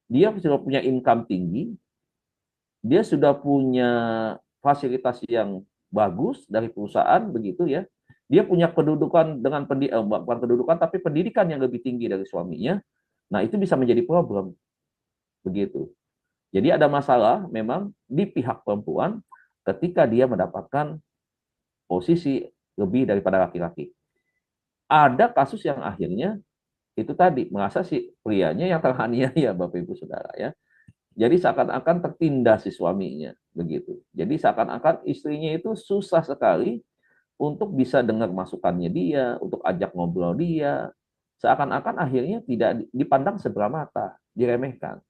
dia sudah punya income tinggi, dia sudah punya fasilitas yang bagus dari perusahaan begitu ya. Dia punya kedudukan dengan bukan kedudukan tapi pendidikan yang lebih tinggi dari suaminya. Nah, itu bisa menjadi problem begitu. Jadi ada masalah memang di pihak perempuan ketika dia mendapatkan posisi lebih daripada laki-laki. Ada kasus yang akhirnya itu tadi merasa si prianya yang teraniaya Bapak Ibu Saudara ya. Jadi seakan-akan tertindas si suaminya begitu. Jadi seakan-akan istrinya itu susah sekali untuk bisa dengar masukannya dia, untuk ajak ngobrol dia. Seakan-akan akhirnya tidak dipandang sebelah mata, diremehkan.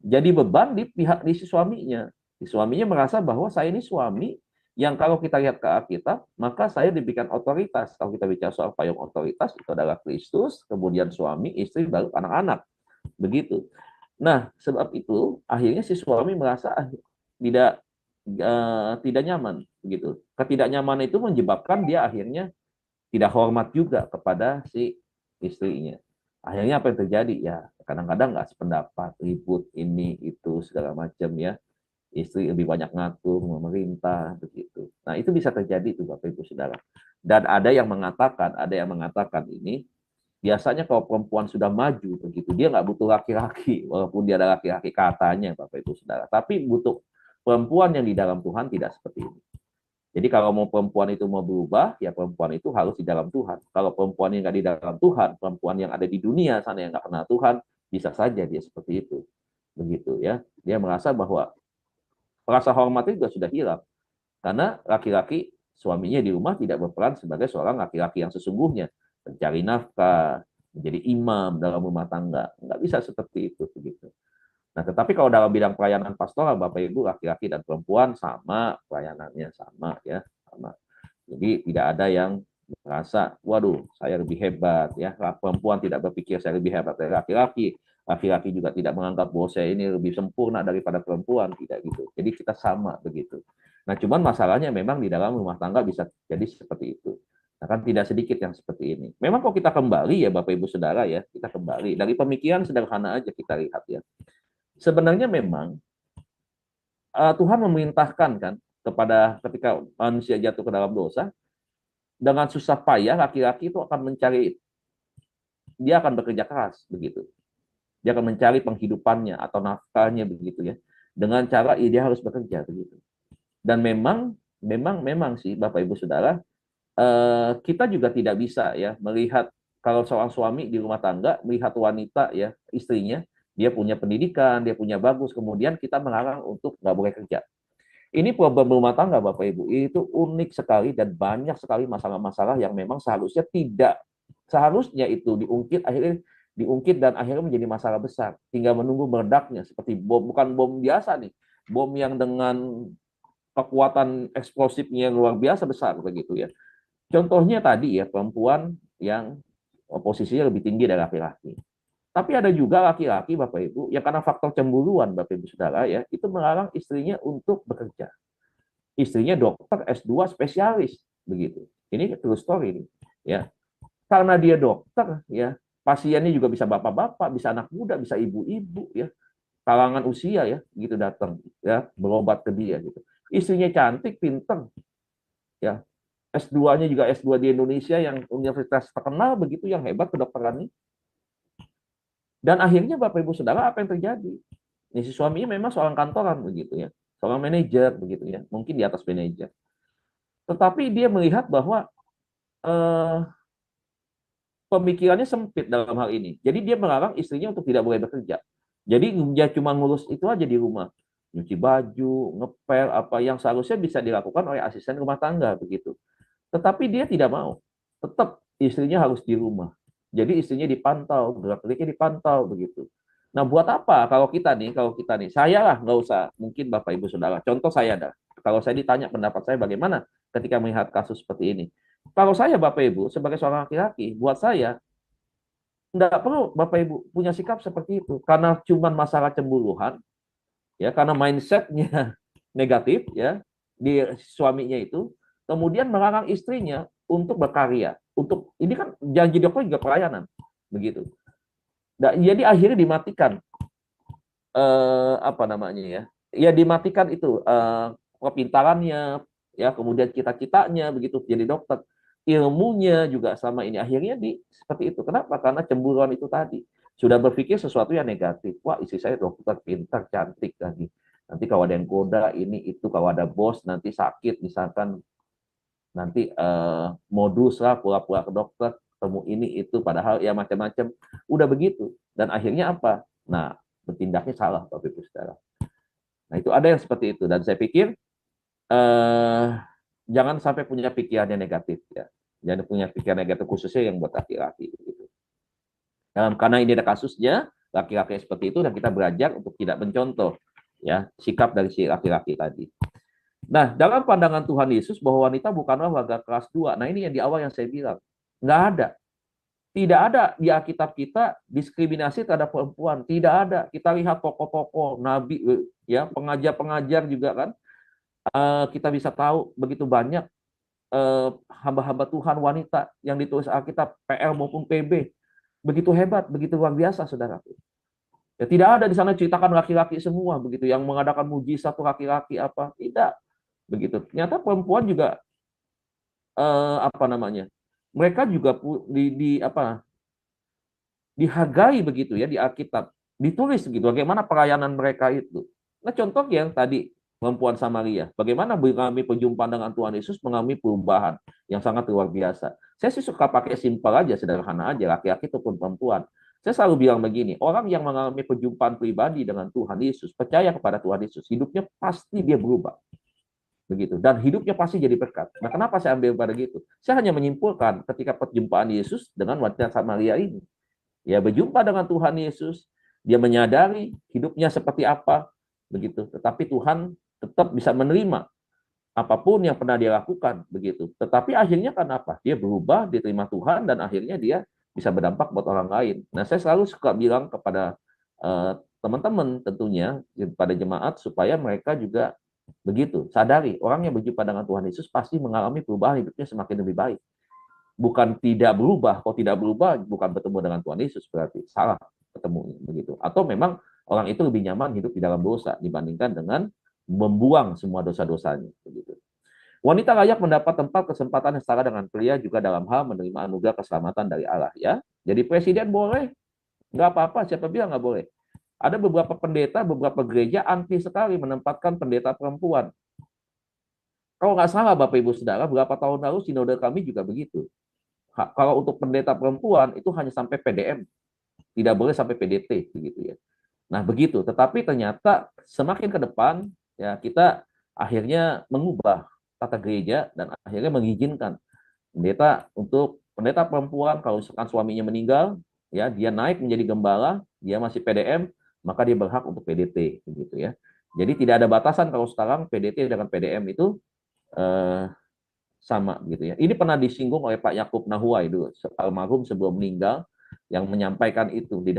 Jadi beban di pihak di si suaminya. Si suaminya merasa bahwa saya ini suami yang kalau kita lihat ke Alkitab, maka saya diberikan otoritas. Kalau kita bicara soal payung otoritas, itu adalah Kristus, kemudian suami, istri, baru anak-anak. Begitu. Nah, sebab itu akhirnya si suami merasa tidak tidak nyaman begitu. Ketidaknyamanan itu menyebabkan dia akhirnya tidak hormat juga kepada si istrinya. Akhirnya apa yang terjadi? Ya, kadang-kadang nggak sependapat, ribut ini itu segala macam ya. Istri lebih banyak ngatur, memerintah begitu. Nah, itu bisa terjadi tuh Bapak Ibu Saudara. Dan ada yang mengatakan ini biasanya kalau perempuan sudah maju begitu, dia nggak butuh laki-laki, walaupun dia ada laki-laki katanya Bapak Ibu Saudara, tapi butuh perempuan yang di dalam Tuhan tidak seperti ini. Jadi kalau mau perempuan itu mau berubah, ya perempuan itu harus di dalam Tuhan. Kalau perempuan yang nggak di dalam Tuhan, perempuan yang ada di dunia sana yang nggak kenal Tuhan, bisa saja dia seperti itu. Begitu ya. Dia merasa bahwa rasa hormatnya juga sudah hilang. Karena laki-laki suaminya di rumah tidak berperan sebagai seorang laki-laki yang sesungguhnya. Mencari nafkah, menjadi imam dalam rumah tangga. Nggak bisa seperti itu. Begitu. Nah, tetapi kalau dalam bidang pelayanan pastoral, Bapak Ibu, laki-laki dan perempuan sama, pelayanannya sama ya, sama. Jadi tidak ada yang merasa, waduh, saya lebih hebat ya. Perempuan tidak berpikir saya lebih hebat dari laki-laki. Laki-laki juga tidak menganggap bahwa saya ini lebih sempurna daripada perempuan, tidak gitu. Jadi kita sama begitu. Nah, cuman masalahnya memang di dalam rumah tangga bisa jadi seperti itu. Nah, kan tidak sedikit yang seperti ini. Memang kalau kita kembali ya Bapak Ibu Saudara ya, kita kembali dari pemikiran sederhana aja kita lihat ya. Sebenarnya memang Tuhan memerintahkan kan kepada ketika manusia jatuh ke dalam dosa, dengan susah payah laki-laki itu akan mencari, dia akan bekerja keras begitu. Dia akan mencari penghidupannya atau nafkahnya begitu ya. Dengan cara dia harus bekerja begitu. Dan memang sih Bapak Ibu Saudara, kita juga tidak bisa ya melihat kalau seorang suami di rumah tangga melihat wanita ya istrinya dia punya pendidikan, dia punya bagus, kemudian kita melarang untuk nggak boleh kerja. Ini problem rumah tangga, Bapak Ibu, itu unik sekali dan banyak sekali masalah-masalah yang memang seharusnya itu diungkit dan akhirnya menjadi masalah besar, tinggal menunggu meledaknya seperti bom, bukan bom biasa nih, bom yang dengan kekuatan eksplosifnya yang luar biasa besar begitu ya. Contohnya tadi ya, perempuan yang posisinya lebih tinggi dari laki-laki. Tapi ada juga laki-laki, Bapak Ibu, yang karena faktor cemburuan, Bapak Ibu Saudara ya, itu melarang istrinya untuk bekerja. Istrinya dokter S2 spesialis begitu. Ini true story ini, ya. Karena dia dokter ya, pasiennya juga bisa bapak-bapak, bisa anak muda, bisa ibu-ibu ya, kalangan usia ya, gitu datang ya, berobat ke dia gitu. Istrinya cantik, pinter ya. S2-nya juga S2 di Indonesia yang universitas terkenal begitu, yang hebat kedokteran ini. Dan akhirnya Bapak Ibu Saudara, apa yang terjadi? Ini si suaminya memang seorang kantoran begitu ya, seorang manajer begitu ya, mungkin di atas manajer. Tetapi dia melihat bahwa eh, pemikirannya sempit dalam hal ini. Jadi dia melarang istrinya untuk tidak boleh bekerja. Jadi dia cuma ngurus itu aja di rumah, nyuci baju, ngepel, apa yang seharusnya bisa dilakukan oleh asisten rumah tangga begitu. Tetapi dia tidak mau, tetap istrinya harus di rumah. Jadi istrinya dipantau, gerak-geriknya dipantau begitu. Nah, buat apa kalau kita nih, saya lah nggak usah, mungkin Bapak Ibu Saudara. Contoh saya ada, kalau saya ditanya pendapat saya bagaimana ketika melihat kasus seperti ini. Kalau saya Bapak Ibu sebagai seorang laki-laki, buat saya nggak perlu Bapak Ibu punya sikap seperti itu karena cuma masalah cemburuan, ya karena mindsetnya negatif ya di suaminya itu, kemudian melarang istrinya untuk berkarya, untuk ini kan janji dokter juga pelayanan begitu. Nah, jadi akhirnya dimatikan apa namanya ya, ya dimatikan itu kepintarannya ya, kemudian cita-citanya begitu jadi dokter, ilmunya juga sama ini akhirnya seperti itu. Kenapa? Karena cemburuan itu tadi, sudah berpikir sesuatu yang negatif. Wah, istri saya dokter, pintar, cantik lagi, nanti kalau ada yang goda ini itu, kalau ada bos nanti sakit misalkan, nanti modus lah, pura-pura ke dokter, ketemu ini itu, padahal ya macam-macam udah begitu. Dan akhirnya apa? Nah, bertindaknya salah, Bapak Ibu Saudara. Nah, itu ada yang seperti itu, dan saya pikir eh, jangan sampai punya pikiran yang negatif ya, jangan punya pikiran negatif khususnya yang buat laki-laki gitu. Karena ini ada kasusnya laki-laki seperti itu, dan kita belajar untuk tidak mencontoh ya sikap dari si laki-laki tadi. Nah, dalam pandangan Tuhan Yesus bahwa wanita bukanlah warga kelas 2. Nah, ini yang di awal yang saya bilang. Nggak ada. Tidak ada di Alkitab kita diskriminasi terhadap perempuan. Tidak ada. Kita lihat tokoh-tokoh, nabi, ya pengajar-pengajar juga kan. Kita bisa tahu begitu banyak hamba-hamba Tuhan wanita yang ditulis Alkitab, PL maupun PB. Begitu hebat, begitu luar biasa, saudara. Ya, tidak ada di sana ceritakan laki-laki semua begitu, yang mengadakan mujizat satu laki-laki apa, tidak begitu. Ternyata perempuan juga apa namanya? Mereka juga dihargai begitu ya di Alkitab. Ditulis begitu bagaimana pelayanan mereka itu. Nah, contoh yang tadi perempuan Samaria, bagaimana mengalami perjumpaan dengan Tuhan Yesus, mengalami perubahan yang sangat luar biasa. Saya sih suka pakai simpel aja, sederhana aja, laki-laki ataupun perempuan. Saya selalu bilang begini, orang yang mengalami perjumpaan pribadi dengan Tuhan Yesus, percaya kepada Tuhan Yesus, hidupnya pasti dia berubah. Begitu, dan hidupnya pasti jadi berkat. Nah, kenapa saya ambil pada gitu? Saya hanya menyimpulkan ketika perjumpaan Yesus dengan wanita Samaria ini. Ya, berjumpa dengan Tuhan Yesus, dia menyadari hidupnya seperti apa, begitu. Tetapi Tuhan tetap bisa menerima apapun yang pernah dia lakukan, begitu. Tetapi akhirnya kan apa? Dia berubah, diterima Tuhan, dan akhirnya dia bisa berdampak buat orang lain. Nah, saya selalu suka bilang kepada teman-teman tentunya, pada jemaat, supaya mereka juga begitu, sadari orang yang berjumpa dengan Tuhan Yesus pasti mengalami perubahan, hidupnya semakin lebih baik. Bukan tidak berubah, kalau tidak berubah bukan bertemu dengan Tuhan Yesus, berarti salah ketemu begitu. Atau memang orang itu lebih nyaman hidup di dalam dosa dibandingkan dengan membuang semua dosa-dosanya begitu. Wanita layak mendapat tempat kesempatan yang setara dengan pria juga dalam hal menerima anugerah keselamatan dari Allah ya. Jadi presiden boleh, nggak apa-apa, siapa bilang nggak boleh. Ada beberapa pendeta, beberapa gereja anti sekali menempatkan pendeta perempuan. Kalau nggak salah Bapak Ibu Saudara, beberapa tahun lalu sinode kami juga begitu. Kalau untuk pendeta perempuan itu hanya sampai PDM, tidak boleh sampai PDT begitu ya. Nah, begitu. Tetapi ternyata semakin ke depan, ya kita akhirnya mengubah tata gereja dan akhirnya mengizinkan pendeta perempuan kalau misalkan suaminya meninggal, ya dia naik menjadi gembala, dia masih PDM, maka dia berhak untuk PDT, begitu ya. Jadi tidak ada batasan kalau sekarang PDT dengan PDM itu eh, sama, gitu ya. Ini pernah disinggung oleh Pak Yakub Nahuai dulu, almarhum sebelum meninggal, yang menyampaikan itu di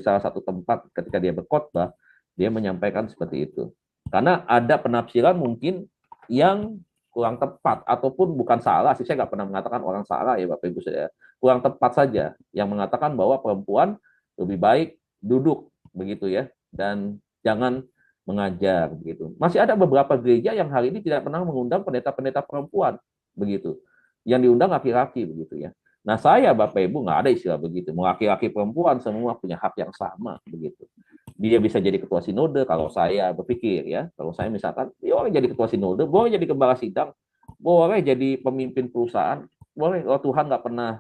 salah satu tempat ketika dia berkhotbah, dia menyampaikan seperti itu. Karena ada penafsiran mungkin yang kurang tepat ataupun bukan salah sih, saya nggak pernah mengatakan orang salah ya Bapak Ibu, saya kurang tepat saja yang mengatakan bahwa perempuan lebih baik duduk begitu ya, dan jangan mengajar begitu. Masih ada beberapa gereja yang hari ini tidak pernah mengundang pendeta-pendeta perempuan begitu. Yang diundang laki-laki begitu ya. Nah, saya Bapak Ibu nggak ada istilah begitu. Mau laki-laki perempuan semua punya hak yang sama begitu. Dia bisa jadi ketua sinode kalau saya berpikir ya. Kalau saya misalkan, dia boleh jadi ketua sinode, boleh jadi gembala sidang, boleh jadi pemimpin perusahaan, boleh. Kalau Tuhan nggak pernah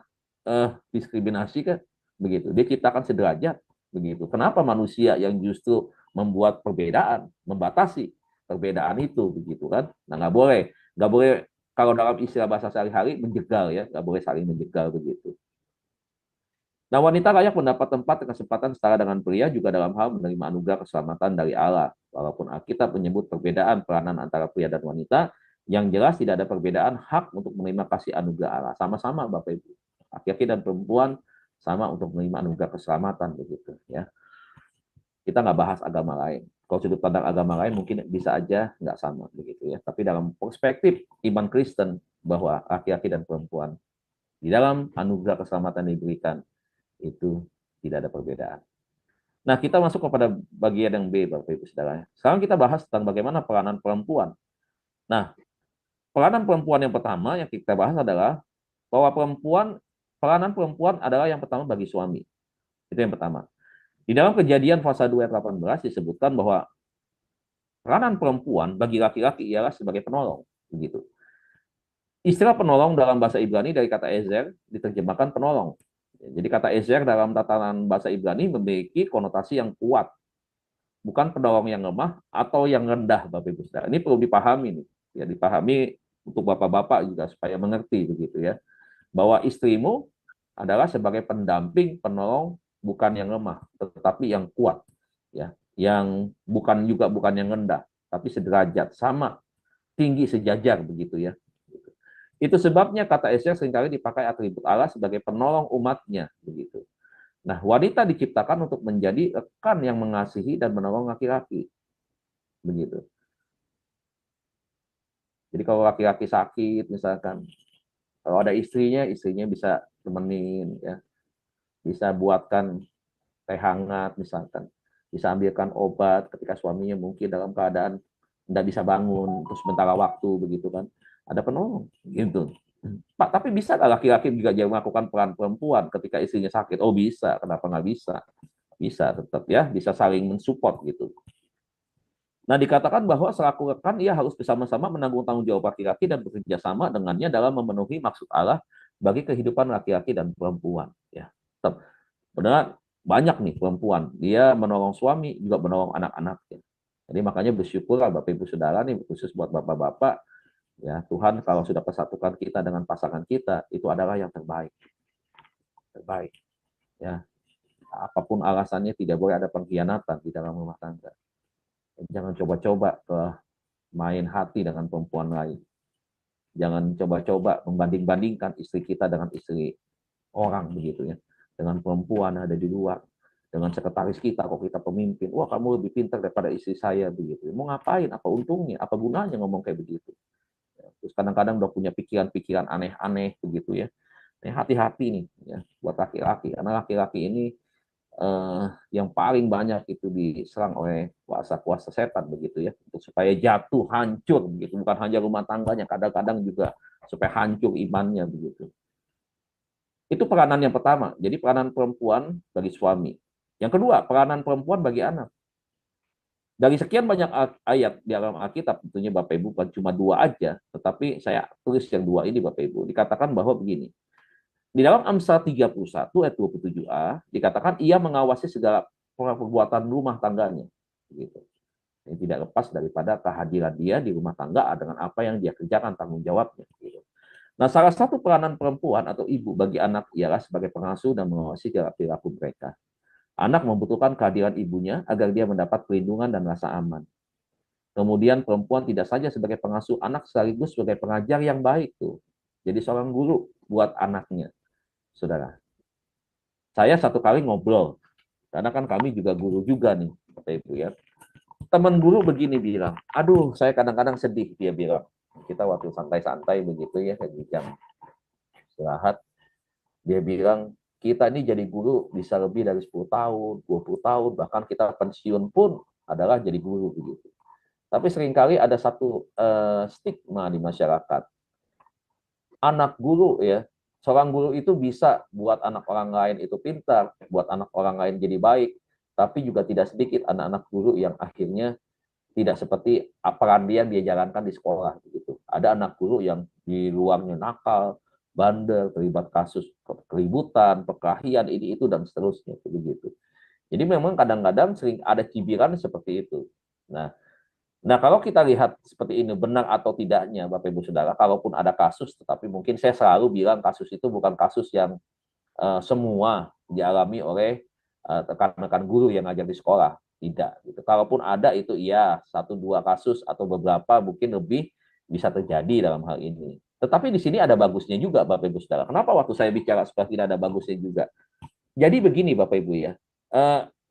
diskriminasi kan begitu. Dia ciptakan sederajat begitu. Kenapa manusia yang justru membuat perbedaan, membatasi perbedaan itu begitu kan? Nah, nggak boleh kalau dalam istilah bahasa sehari-hari menjegal ya, nggak boleh saling menjegal begitu. Nah, wanita layak mendapat tempat dan kesempatan setara dengan pria juga dalam hal menerima anugerah keselamatan dari Allah. Walaupun Alkitab menyebut perbedaan peranan antara pria dan wanita, yang jelas tidak ada perbedaan hak untuk menerima kasih anugerah Allah. Sama-sama Bapak Ibu. Laki-laki dan perempuan sama untuk menerima anugerah keselamatan begitu ya. Kita nggak bahas agama lain. Kalau sudut pandang agama lain mungkin bisa aja nggak sama begitu ya. Tapi dalam perspektif iman Kristen bahwa laki-laki dan perempuan di dalam anugerah keselamatan yang diberikan itu tidak ada perbedaan. Nah, kita masuk kepada bagian yang B, Bapak Ibu Saudara. Sekarang kita bahas tentang bagaimana peranan perempuan. Nah, peranan perempuan yang pertama yang kita bahas adalah bahwa peranan perempuan adalah yang pertama bagi suami. Itu yang pertama. Di dalam Kejadian pasal 2 ayat 18 disebutkan bahwa peranan perempuan bagi laki-laki ialah sebagai penolong, begitu. Istilah penolong dalam bahasa Ibrani dari kata ezer diterjemahkan penolong. Jadi kata ezer dalam tatanan bahasa Ibrani memiliki konotasi yang kuat, bukan penolong yang lemah atau yang rendah, Bapak Ibu Saudara. Ini perlu dipahami nih, ya dipahami untuk bapak-bapak juga supaya mengerti begitu ya, bahwa istrimu adalah sebagai pendamping, penolong, bukan yang lemah, tetapi yang kuat, ya, yang bukan yang rendah, tapi sederajat, sama, tinggi sejajar begitu ya. Itu sebabnya kata ezer seringkali dipakai atribut Allah sebagai penolong umatnya begitu. Nah, wanita diciptakan untuk menjadi rekan yang mengasihi dan menolong laki-laki. Begitu. Jadi kalau laki-laki sakit misalkan, kalau ada istrinya bisa temenin ya. Bisa buatkan teh hangat misalkan. Bisa ambilkan obat ketika suaminya mungkin dalam keadaan tidak bisa bangun untuk sementara waktu begitu kan. Ada penolong gitu. Pak, tapi bisa nggak laki-laki juga melakukan peran perempuan ketika istrinya sakit? Oh bisa, kenapa nggak bisa? Bisa tetap ya, bisa saling mensupport gitu. Nah, dikatakan bahwa selaku rekan ia harus bersama-sama menanggung tanggung jawab laki-laki dan bekerja sama dengannya dalam memenuhi maksud Allah bagi kehidupan laki-laki dan perempuan. Ya, tetap benar banyak nih perempuan, dia menolong suami juga menolong anak-anaknya. Jadi makanya bersyukurlah Bapak Ibu Saudara nih, khusus buat bapak-bapak. Ya, Tuhan kalau sudah persatukan kita dengan pasangan kita, itu adalah yang terbaik. Terbaik. Ya, apapun alasannya tidak boleh ada pengkhianatan di dalam rumah tangga. Jangan coba-coba main hati dengan perempuan lain. Jangan coba-coba membanding-bandingkan istri kita dengan istri orang begitu ya. Dengan perempuan ada di luar. Dengan sekretaris kita, kok kita pemimpin. Wah, kamu lebih pintar daripada istri saya begitu. Mau ngapain? Apa untungnya? Apa gunanya ngomong kayak begitu? Terus kadang-kadang udah punya pikiran-pikiran aneh-aneh begitu ya. Hati-hati nih ya buat laki-laki, karena laki-laki ini yang paling banyak itu diserang oleh kuasa-kuasa setan begitu ya, untuk supaya jatuh hancur begitu, bukan hanya rumah tangganya, kadang-kadang juga supaya hancur imannya begitu. Itu peranan yang pertama. Jadi peranan perempuan bagi suami. Yang kedua, peranan perempuan bagi anak. Dari sekian banyak ayat di dalam Alkitab, tentunya Bapak Ibu bukan cuma 2 aja, tetapi saya tulis yang 2 ini Bapak Ibu. Dikatakan bahwa begini. Di dalam Amsal 31 ayat 27a dikatakan ia mengawasi segala perbuatan rumah tangganya, gitu. Yang tidak lepas daripada kehadiran dia di rumah tangga dengan apa yang dia kerjakan, tanggung jawabnya. Gitu. Nah, salah satu peranan perempuan atau ibu bagi anak ialah sebagai pengasuh dan mengawasi perilaku mereka. Anak membutuhkan kehadiran ibunya agar dia mendapat perlindungan dan rasa aman. Kemudian perempuan tidak saja sebagai pengasuh anak, sekaligus sebagai pengajar yang baik tuh. Jadi seorang guru buat anaknya, saudara. Saya satu kali ngobrol, karena kan kami juga guru juga nih, Bapak Ibu ya. Teman guru begini bilang, aduh saya kadang-kadang sedih, dia bilang. Kita waktu santai-santai begitu ya, di jam istirahat, dia bilang, kita ini jadi guru bisa lebih dari 10 tahun, 20 tahun, bahkan kita pensiun pun adalah jadi guru begitu. Tapi seringkali ada satu stigma di masyarakat. Anak guru ya, seorang guru itu bisa buat anak orang lain itu pintar, buat anak orang lain jadi baik, tapi juga tidak sedikit anak-anak guru yang akhirnya tidak seperti peran dia jalankan di sekolah begitu. Ada anak guru yang di luarnya nakal, bandel, terlibat kasus keributan, perkelahian ini itu dan seterusnya begitu. Jadi memang kadang-kadang sering ada cibiran seperti itu. Nah, kalau kita lihat seperti ini benar atau tidaknya, Bapak Ibu Saudara, kalaupun ada kasus, tetapi mungkin saya selalu bilang kasus itu bukan kasus yang semua dialami oleh rekan-rekan guru yang ngajar di sekolah, tidak. Gitu. Kalaupun ada itu ya 1-2 kasus atau beberapa mungkin lebih bisa terjadi dalam hal ini. Tetapi di sini ada bagusnya juga, Bapak Ibu Saudara. Kenapa waktu saya bicara supaya tidak ada bagusnya juga? Jadi begini, Bapak Ibu ya,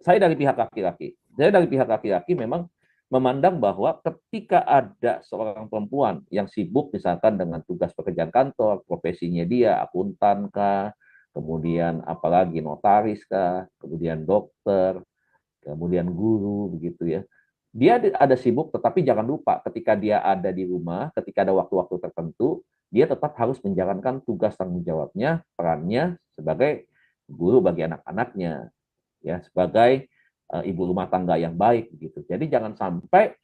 saya dari pihak laki-laki memang memandang bahwa ketika ada seorang perempuan yang sibuk misalkan dengan tugas pekerjaan kantor, profesinya dia akuntan kah, kemudian apalagi notaris kah, kemudian dokter, kemudian guru begitu ya. Dia ada sibuk, tetapi jangan lupa ketika dia ada di rumah, ketika ada waktu-waktu tertentu, dia tetap harus menjalankan tugas tanggung jawabnya, perannya sebagai guru bagi anak-anaknya, ya sebagai ibu rumah tangga yang baik gitu. Jadi jangan sampai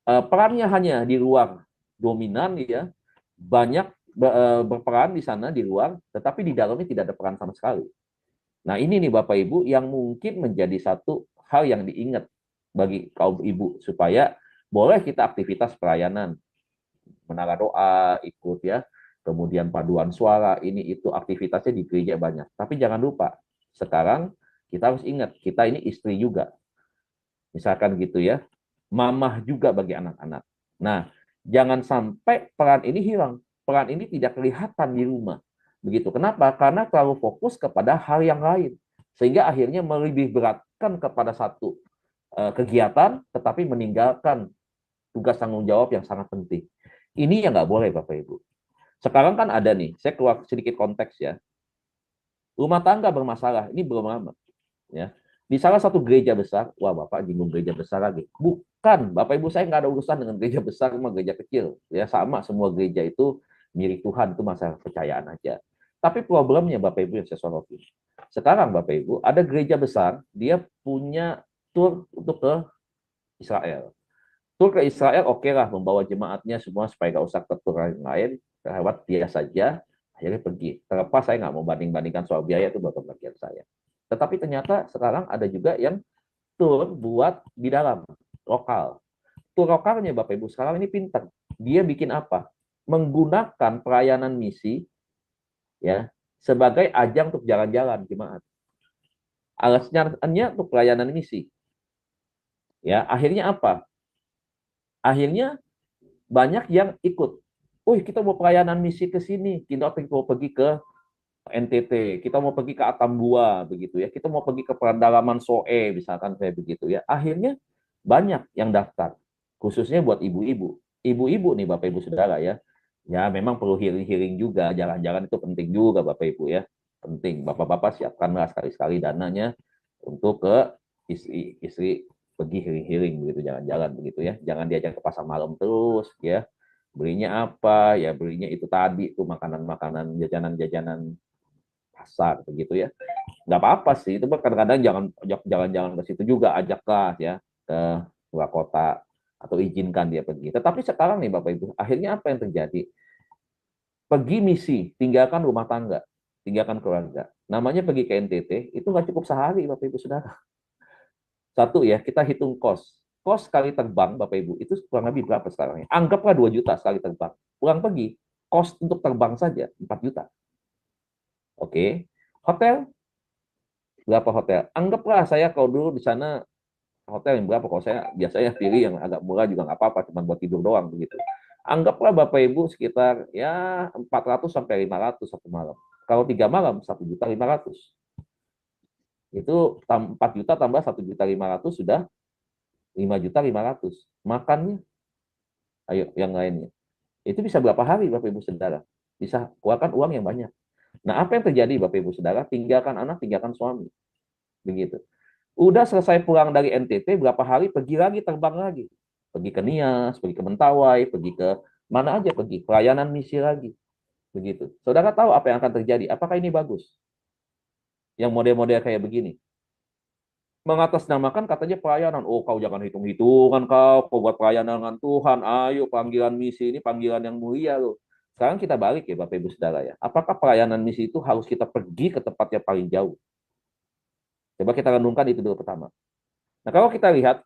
perannya hanya di luar dominan ya, banyak berperan di sana di luar, tetapi di dalamnya tidak ada peran sama sekali. Nah, ini nih Bapak Ibu yang mungkin menjadi satu hal yang diingat bagi kaum ibu supaya boleh kita aktivitas pelayanan, menara doa, ikut ya, kemudian paduan suara, ini itu aktivitasnya di gereja banyak. Tapi jangan lupa, sekarang kita harus ingat, kita ini istri juga. Misalkan gitu ya, mamah juga bagi anak-anak. Nah, jangan sampai peran ini hilang. Peran ini tidak kelihatan di rumah. Begitu. Kenapa? Karena terlalu fokus kepada hal yang lain. Sehingga akhirnya melebih beratkan kepada satu kegiatan, tetapi meninggalkan tugas tanggung jawab yang sangat penting. Ini yang nggak boleh, Bapak Ibu. Sekarang kan ada nih, saya keluar sedikit konteks ya. Rumah tangga bermasalah, ini belum lama. Ya. Di salah satu gereja besar, wah Bapak jinggung gereja besar lagi. Bukan, Bapak Ibu saya nggak ada urusan dengan gereja besar sama gereja kecil. Ya sama, semua gereja itu milik Tuhan, itu masalah kepercayaan aja. Tapi problemnya Bapak Ibu yang saya soroti. Sekarang Bapak Ibu, ada gereja besar, dia punya tur untuk ke Israel. Tur ke Israel oke lah, membawa jemaatnya semua supaya nggak usah ke tur lain, lewat dia saja, akhirnya pergi. Terlepas saya nggak mau banding-bandingkan soal biaya, itu bukan bagian saya. Tetapi ternyata sekarang ada juga yang tur buat di dalam, lokal. Tur lokalnya Bapak Ibu sekarang ini pintar. Dia bikin apa? Menggunakan pelayanan misi ya sebagai ajang untuk jalan-jalan jemaat. Alasannya untuk pelayanan misi. Ya, akhirnya apa? Akhirnya banyak yang ikut. Oh, kita mau pelayanan misi ke sini. Kita mau pergi ke NTT, kita mau pergi ke Atambua begitu ya, kita mau pergi ke pedalaman Soe misalkan kayak begitu ya. Akhirnya banyak yang daftar, khususnya buat ibu-ibu. Ibu-ibu nih Bapak Ibu Saudara ya. Ya memang perlu healing-healing juga, jalan-jalan itu penting juga Bapak Ibu ya. Penting. Bapak-bapak siapkanlah sekali-sekali dananya untuk ke istri pergi healing-healing begitu, jalan-jalan begitu ya. Jangan diajak ke pasar malam terus ya. Belinya apa? Ya belinya itu tadi tuh makanan-makanan, jajanan-jajanan pasar begitu ya, nggak apa-apa sih itu, kadang-kadang jangan jalan-jalan ke situ juga, ajaklah ya ke luar kota atau izinkan dia pergi. Tetapi sekarang nih Bapak Ibu, akhirnya apa yang terjadi? Pergi misi, tinggalkan rumah tangga, tinggalkan keluarga. Namanya pergi ke NTT itu nggak cukup sehari Bapak Ibu Saudara. Satu ya, kita hitung kos. Kos sekali terbang, Bapak Ibu, itu kurang lebih berapa sekarang? Anggaplah 2 juta sekali terbang. Pulang pergi, kos untuk terbang saja 4 juta. Oke. Hotel, berapa hotel? Anggaplah saya kalau dulu di sana hotel yang berapa? Kalau saya biasanya pilih yang agak murah juga nggak apa-apa, cuma buat tidur doang begitu. Anggaplah Bapak Ibu sekitar ya 400 sampai 500 satu malam. Kalau 3 malam 1.500.000. Itu 4 juta tambah 1.500.000 sudah 5.500.000. Makannya, ayo yang lainnya. Itu bisa berapa hari Bapak Ibu Saudara? Bisa keluarkan uang yang banyak. Nah, apa yang terjadi Bapak Ibu Saudara? Tinggalkan anak, tinggalkan suami. Begitu. Udah selesai pulang dari NTT, berapa hari pergi lagi, terbang lagi. Pergi ke Nias, pergi ke Mentawai, pergi ke mana aja, pergi pelayanan misi lagi. Begitu. Saudara tahu apa yang akan terjadi? Apakah ini bagus? Yang model-model kayak begini. Mengatasnamakan katanya pelayanan. Oh, kau jangan hitung-hitungan kau buat pelayanan dengan Tuhan. Ayo, panggilan misi ini panggilan yang mulia loh. Sekarang kita balik ya Bapak Ibu Saudara ya. Apakah pelayanan misi itu harus kita pergi ke tempat yang paling jauh? Coba kita renungkan itu dulu pertama. Nah, kalau kita lihat,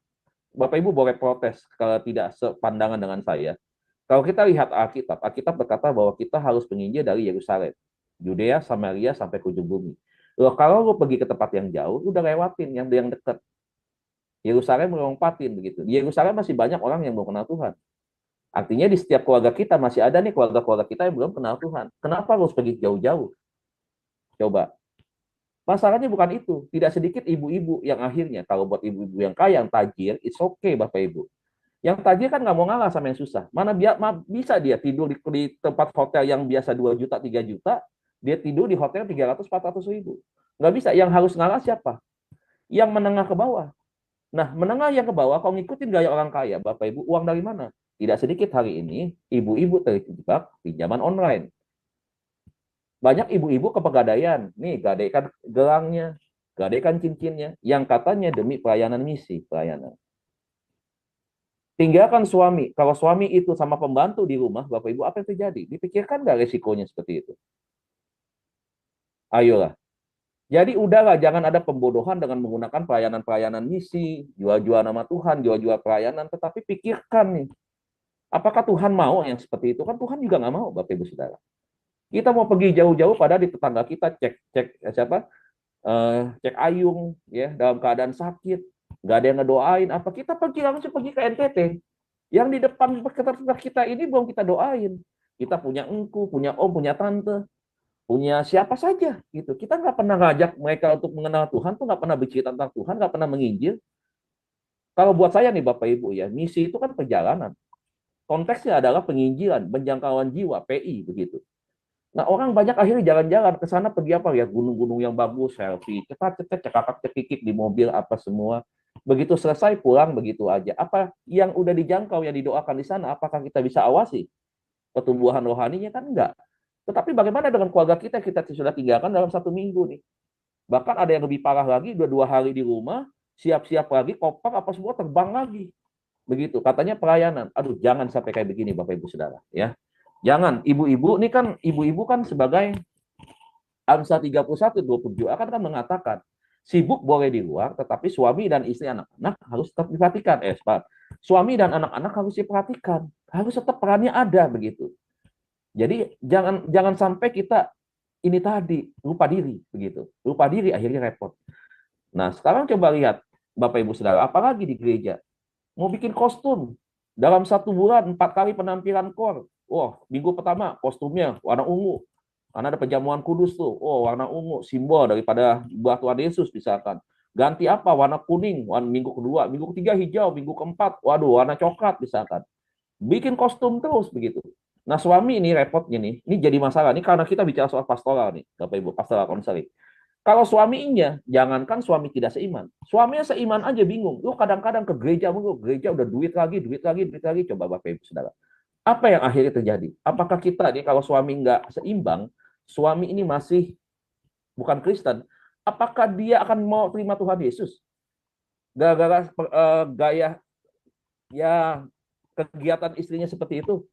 Bapak Ibu boleh protes kalau tidak sepandangan dengan saya. Kalau kita lihat Alkitab, Alkitab berkata bahwa kita harus menginjil dari Yerusalem, Yudea, Samaria, sampai ke ujung bumi. Loh, kalau lu pergi ke tempat yang jauh, udah lewatin yang dekat. Yerusalem melompatin begitu. Di Yerusalem masih banyak orang yang belum kenal Tuhan. Artinya di setiap keluarga kita masih ada nih keluarga-keluarga kita yang belum kenal Tuhan. Kenapa harus pergi jauh-jauh? Coba. Masalahnya bukan itu. Tidak sedikit ibu-ibu yang akhirnya, kalau buat ibu-ibu yang kaya, yang tajir, it's okay Bapak Ibu. Yang tajir kan nggak mau ngalah sama yang susah. Mana bisa dia tidur di tempat hotel yang biasa 2 juta, 3 juta, dia tidur di hotel 300-400 ribu. Nggak bisa. Yang harus ngalah siapa? Yang menengah ke bawah. Nah, menengah yang ke bawah, kalau ngikutin gaya orang kaya, Bapak Ibu, uang dari mana? Tidak sedikit hari ini, ibu-ibu terjebak pinjaman online. Banyak ibu-ibu kepegadaian. Nih, gadaikan gelangnya, gadaikan cincinnya, yang katanya demi pelayanan misi, pelayanan. Tinggalkan suami. Kalau suami itu sama pembantu di rumah, Bapak Ibu, apa yang terjadi? Dipikirkan nggak resikonya seperti itu? Ayolah. Jadi udahlah, jangan ada pembodohan dengan menggunakan pelayanan-pelayanan misi, jual-jual nama Tuhan, jual-jual pelayanan, tetapi pikirkan nih, apakah Tuhan mau yang seperti itu? Kan Tuhan juga nggak mau, Bapak Ibu Saudara. Kita mau pergi jauh-jauh, padahal di tetangga kita cek Ayung ya dalam keadaan sakit, nggak ada yang ngedoain. Apa kita langsung pergi ke NTT? Yang di depan kita ini belum kita doain. Kita punya engku, punya om, punya tante, punya siapa saja gitu. Kita nggak pernah ngajak mereka untuk mengenal Tuhan, tuh nggak pernah bicara tentang Tuhan, nggak pernah menginjil. Kalau buat saya nih Bapak Ibu ya, misi itu kan perjalanan. Konteksnya adalah penginjilan, penjangkauan jiwa, PI begitu. Nah, orang banyak akhirnya jalan-jalan ke sana, pergi apa ya, gunung-gunung yang bagus, selfie, cetak-cetak, cekakak-cekikik di mobil apa semua. Begitu selesai pulang begitu aja. Apa yang udah dijangkau, yang didoakan di sana, apakah kita bisa awasi pertumbuhan rohaninya? Kan enggak. Tetapi bagaimana dengan keluarga kita sudah tinggalkan dalam 1 minggu nih. Bahkan ada yang lebih parah lagi, udah 2 hari di rumah, siap-siap lagi, kopak apa semua terbang lagi. Begitu, katanya pelayanan. Aduh, jangan sampai kayak begini Bapak Ibu Saudara. Ya. Jangan, ibu-ibu kan sebagai Amsal 31:27 akan mengatakan, sibuk boleh di luar, tetapi suami dan istri anak-anak harus tetap diperhatikan. Suami dan anak-anak harus diperhatikan, harus tetap perannya ada begitu. Jadi jangan sampai kita ini tadi lupa diri begitu, lupa diri akhirnya repot. Nah sekarang coba lihat Bapak Ibu Saudara, apalagi di gereja mau bikin kostum dalam 1 bulan 4 kali penampilan kor. Wah, minggu pertama kostumnya warna ungu. Karena ada penjamuan kudus tuh. Oh, warna ungu, simbol daripada buah Tuhan Yesus misalkan. Ganti apa? Warna kuning, minggu kedua. Minggu ketiga hijau, minggu keempat, waduh, warna coklat misalkan. Bikin kostum terus begitu. Nah, suami ini repotnya nih. Ini jadi masalah. Ini karena kita bicara soal pastoral nih, Bapak Ibu, pastoral konseling. Kalau suaminya, jangankan suami tidak seiman. Suaminya seiman aja bingung. Lu kadang-kadang ke gereja udah duit lagi. Coba Bapak Ibu Saudara. Apa yang akhirnya terjadi? Apakah kita nih kalau suami nggak seimbang, suami ini masih bukan Kristen, apakah dia akan mau terima Tuhan Yesus? Gara-gara gaya ya kegiatan istrinya seperti itu.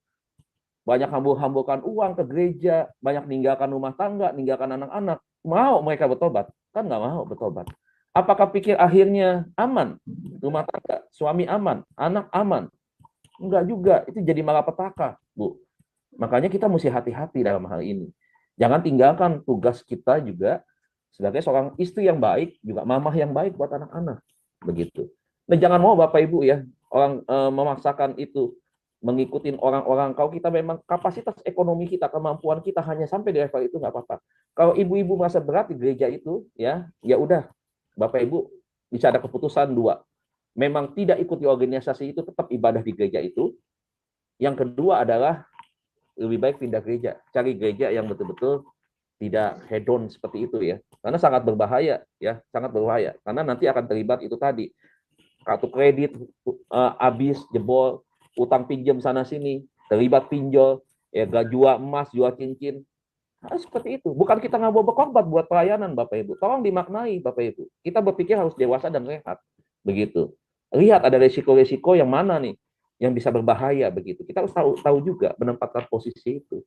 Banyak hambur-hamburkan uang ke gereja, banyak ninggalkan rumah tangga, ninggalkan anak-anak. Mau mereka bertobat? Kan nggak mau bertobat. Apakah pikir akhirnya aman? Rumah tangga, suami aman, anak aman? Enggak juga, itu jadi malapetaka, Bu. Makanya kita mesti hati-hati dalam hal ini. Jangan tinggalkan tugas kita juga sebagai seorang istri yang baik, juga mamah yang baik buat anak-anak. Begitu. Nah, jangan mau Bapak Ibu ya, orang memaksakan itu, mengikuti orang-orang. Kalau kita memang kapasitas ekonomi kita, kemampuan kita hanya sampai di level itu, nggak apa-apa. Kalau ibu-ibu merasa berat di gereja itu, ya udah, Bapak Ibu bisa ada keputusan dua. Memang tidak ikut di organisasi itu, tetap ibadah di gereja itu. Yang kedua adalah lebih baik pindah gereja, cari gereja yang betul-betul tidak hedon seperti itu ya, karena sangat berbahaya ya, sangat berbahaya, karena nanti akan terlibat itu tadi, kartu kredit habis, jebol, utang pinjam sana sini, terlibat pinjol, ya gak jual emas, jual cincin. Seperti itu. Bukan kita nggak mau berkorban buat pelayanan, Bapak Ibu. Tolong dimaknai, Bapak Ibu. Kita berpikir harus dewasa dan sehat. Begitu. Lihat ada resiko-resiko yang mana nih yang bisa berbahaya begitu. Kita harus tahu juga menempatkan posisi itu.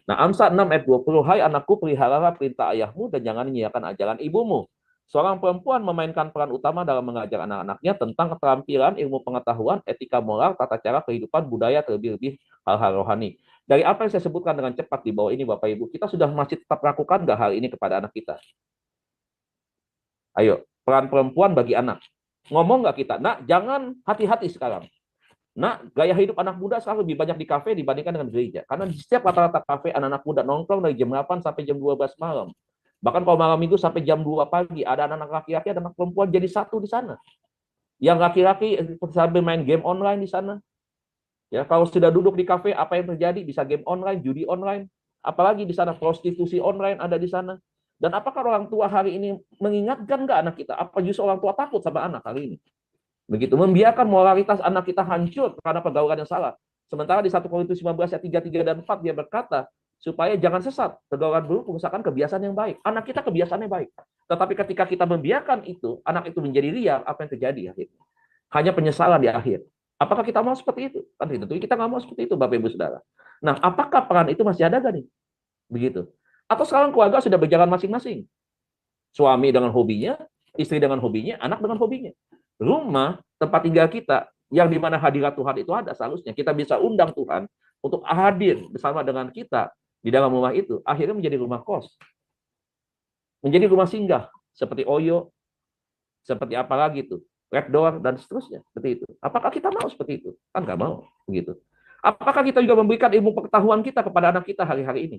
Nah, Amsal 6 ayat 20, hai anakku, peliharalah perintah ayahmu dan jangan menyiarkan ajaran ibumu. Seorang perempuan memainkan peran utama dalam mengajar anak-anaknya tentang keterampilan, ilmu pengetahuan, etika moral, tata cara kehidupan, budaya, terlebih-lebih hal-hal rohani. Dari apa yang saya sebutkan dengan cepat di bawah ini, Bapak Ibu, kita sudah masih tetap lakukan nggak hal ini kepada anak kita? Ayo, peran perempuan bagi anak. Ngomong nggak kita? Nah, jangan hati-hati sekarang. Nah, gaya hidup anak muda sekarang lebih banyak di kafe dibandingkan dengan gereja. Karena di setiap rata-rata kafe, anak-anak muda nongkrong dari jam 8 sampai jam 12 malam. Bahkan kalau malam minggu sampai jam 2 pagi, ada anak-anak laki-laki, ada anak perempuan jadi satu di sana. Yang laki-laki sampai main game online di sana. Ya, kalau sudah duduk di kafe, apa yang terjadi? Bisa game online, judi online, apalagi di sana prostitusi online ada di sana. Dan apakah orang tua hari ini mengingatkan nggak anak kita? Apa justru orang tua takut sama anak hari ini? Begitu, membiarkan moralitas anak kita hancur karena pergaulan yang salah. Sementara di 1 Korintus 15 ayat 3, 3 dan 4 dia berkata, supaya jangan sesat, pergaulan buruk merusakan kebiasaan yang baik. Anak kita kebiasaannya baik. Tetapi ketika kita membiarkan itu, anak itu menjadi liar, apa yang terjadi akhirnya? Hanya penyesalan di akhir. Apakah kita mau seperti itu? Kan tentu kita nggak mau seperti itu, Bapak Ibu Saudara. Nah, apakah peran itu masih ada gak nih? Begitu. Atau sekarang keluarga sudah berjalan masing-masing. Suami dengan hobinya, istri dengan hobinya, anak dengan hobinya. Rumah, tempat tinggal kita, yang dimana hadirat Tuhan itu ada, seharusnya kita bisa undang Tuhan untuk hadir bersama dengan kita di dalam rumah itu. Akhirnya menjadi rumah kos. Menjadi rumah singgah. Seperti Oyo, seperti apa lagi tuh, Red Door, dan seterusnya. Seperti itu. Apakah kita mau seperti itu? Kan nggak mau. Begitu. Apakah kita juga memberikan ilmu pengetahuan kita kepada anak kita hari-hari ini?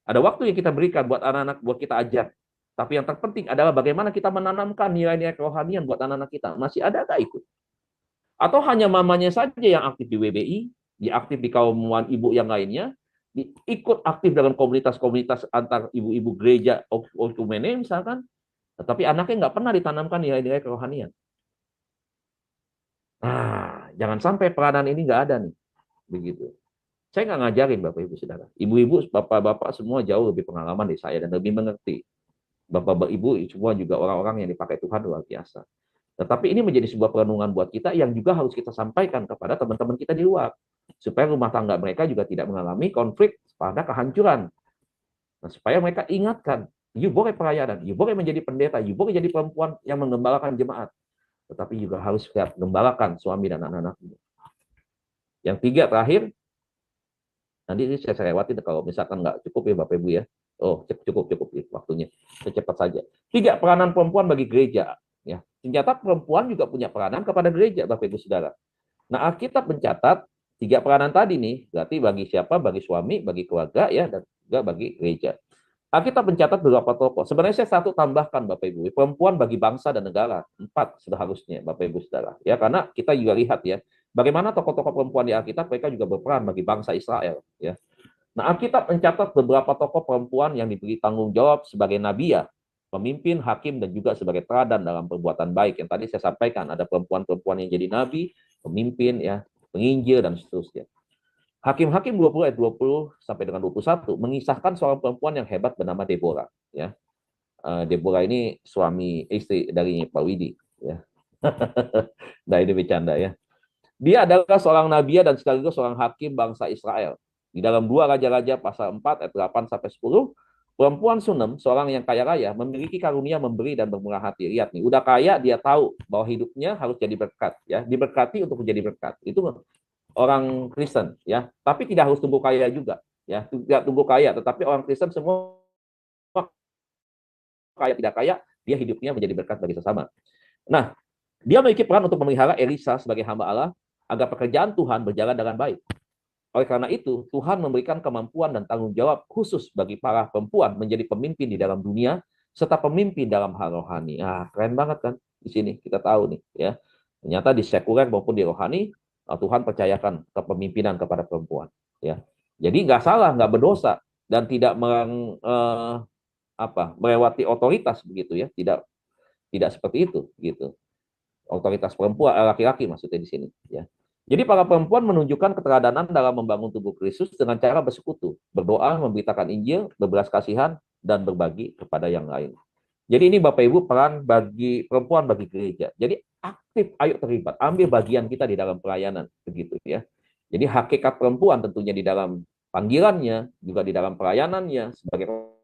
Ada waktu yang kita berikan buat anak-anak, buat kita ajar. Tapi yang terpenting adalah bagaimana kita menanamkan nilai-nilai kerohanian buat anak-anak kita. Masih ada nggak itu? Atau hanya mamanya saja yang aktif di WBI, dia aktif di kaum ibu yang lainnya, ikut aktif dalam komunitas-komunitas antar ibu-ibu gereja, okumene misalkan, tetapi anaknya nggak pernah ditanamkan nilai-nilai kerohanian. Nah, jangan sampai peranan ini nggak ada nih. Begitu. Saya nggak ngajarin Bapak Ibu Saudara. Ibu-ibu, bapak-bapak semua jauh lebih pengalaman dari saya dan lebih mengerti. Bapak Ibu semua juga orang-orang yang dipakai Tuhan luar biasa. Tetapi ini menjadi sebuah perenungan buat kita yang juga harus kita sampaikan kepada teman-teman kita di luar. Supaya rumah tangga mereka juga tidak mengalami konflik pada kehancuran. Nah, supaya mereka ingatkan, you boleh pelayanan, you boleh menjadi pendeta, you boleh jadi perempuan yang menggembalakan jemaat. Tetapi juga harus siap menggembalakan suami dan anak-anakmu. Yang tiga terakhir, nanti ini saya lewatin kalau misalkan nggak cukup ya Bapak Ibu ya. Oh, cukup waktunya. Secepat saja. 3 peranan perempuan bagi gereja. Ya, ternyata perempuan juga punya peranan kepada gereja, Bapak Ibu Saudara. Nah, Alkitab mencatat 3 peranan tadi nih, berarti bagi siapa? Bagi suami, bagi keluarga ya, dan juga bagi gereja. Alkitab mencatat beberapa tokoh. Sebenarnya saya satu tambahkan Bapak Ibu, perempuan bagi bangsa dan negara. 4 seharusnya Bapak Ibu Saudara. Ya, karena kita juga lihat ya, bagaimana tokoh-tokoh perempuan di Alkitab mereka juga berperan bagi bangsa Israel ya. Nah, Alkitab mencatat beberapa tokoh perempuan yang diberi tanggung jawab sebagai nabiya, pemimpin, hakim, dan juga sebagai teladan dalam perbuatan baik. Yang tadi saya sampaikan, ada perempuan-perempuan yang jadi nabi, pemimpin, ya, penginjil, dan seterusnya. Hakim-hakim 20 ayat 20 sampai dengan 21 mengisahkan seorang perempuan yang hebat bernama Deborah. Ya. Deborah ini istri dari Pak Widi. Ya. Nah, ini bercanda ya. Dia adalah seorang nabiya dan sekaligus seorang hakim bangsa Israel. Di dalam 2 Raja-Raja pasal 4 ayat 8 sampai 10, Perempuan Sunem, seorang yang kaya raya, memiliki karunia memberi dan bermurah hati. Lihat nih, udah kaya dia tahu bahwa hidupnya harus jadi berkat, ya, diberkati untuk menjadi berkat. Itu orang Kristen, ya. Tapi tidak harus tumbuh kaya juga, ya. Tidak tumbuh kaya, tetapi orang Kristen semua kaya tidak kaya, dia hidupnya menjadi berkat bagi sesama. Nah, dia memiliki peran untuk memelihara Elisa sebagai hamba Allah agar pekerjaan Tuhan berjalan dengan baik. Oleh karena itu, Tuhan memberikan kemampuan dan tanggung jawab khusus bagi para perempuan menjadi pemimpin di dalam dunia serta pemimpin dalam hal rohani. Ah, keren banget kan? Di sini kita tahu nih, ya. Ternyata di sekuler maupun di rohani, Tuhan percayakan kepemimpinan kepada perempuan, ya. Jadi nggak salah, nggak berdosa dan tidak melewati otoritas begitu ya, tidak seperti itu gitu. Otoritas perempuan, laki-laki maksudnya di sini, ya. Jadi para perempuan menunjukkan keteladanan dalam membangun tubuh Kristus dengan cara bersekutu, berdoa, memberitakan Injil, berbelas kasihan, dan berbagi kepada yang lain. Jadi ini Bapak Ibu peran bagi perempuan bagi gereja. Jadi aktif, ayo terlibat, ambil bagian kita di dalam pelayanan, begitu ya. Jadi hakikat perempuan tentunya di dalam panggilannya, juga di dalam pelayanannya sebagai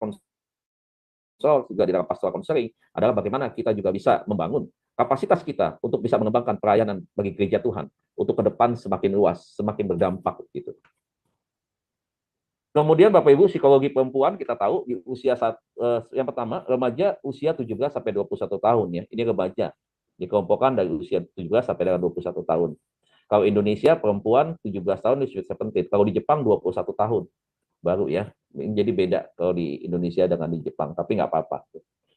konsol, juga di dalam pastoral konseling adalah bagaimana kita juga bisa membangun kapasitas kita untuk bisa mengembangkan pelayanan bagi gereja Tuhan untuk ke depan semakin luas, semakin berdampak gitu. Kemudian Bapak Ibu, psikologi perempuan kita tahu di usia yang pertama remaja usia 17 sampai 21 tahun ya. Ini remaja. Dikelompokkan dari usia 17 sampai dengan 21 tahun. Kalau Indonesia perempuan 17 tahun di Sweet 17. Kalau di Jepang 21 tahun. Baru ya. Jadi beda kalau di Indonesia dengan di Jepang, tapi nggak apa-apa.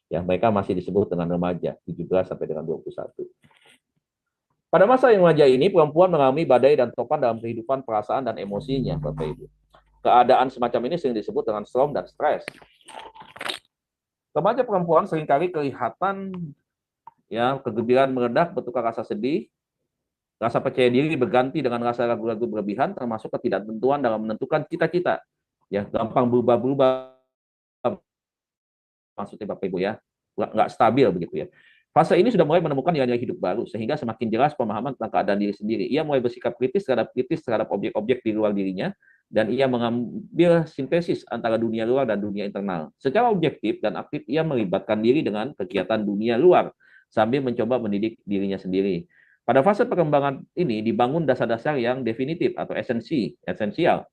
Ya, mereka masih disebut dengan remaja, 17 sampai dengan 21. Pada masa yang remaja ini, perempuan mengalami badai dan topan dalam kehidupan perasaan dan emosinya, Bapak Ibu. Keadaan semacam ini sering disebut dengan storm dan stres. Remaja perempuan seringkali kelihatan ya kegembiraan meredah, bertukar rasa sedih, rasa percaya diri berganti dengan rasa ragu-ragu berlebihan, termasuk ketidaktentuan dalam menentukan cita-cita. Ya, gampang berubah-berubah maksudnya Bapak Ibu ya, nggak stabil begitu ya. Fase ini sudah mulai menemukan nilai-nilai hidup baru, sehingga semakin jelas pemahaman tentang keadaan diri sendiri. Ia mulai bersikap kritis terhadap objek-objek di luar dirinya, dan ia mengambil sintesis antara dunia luar dan dunia internal. Secara objektif dan aktif, ia melibatkan diri dengan kegiatan dunia luar, sambil mencoba mendidik dirinya sendiri. Pada fase perkembangan ini dibangun dasar-dasar yang definitif atau esensial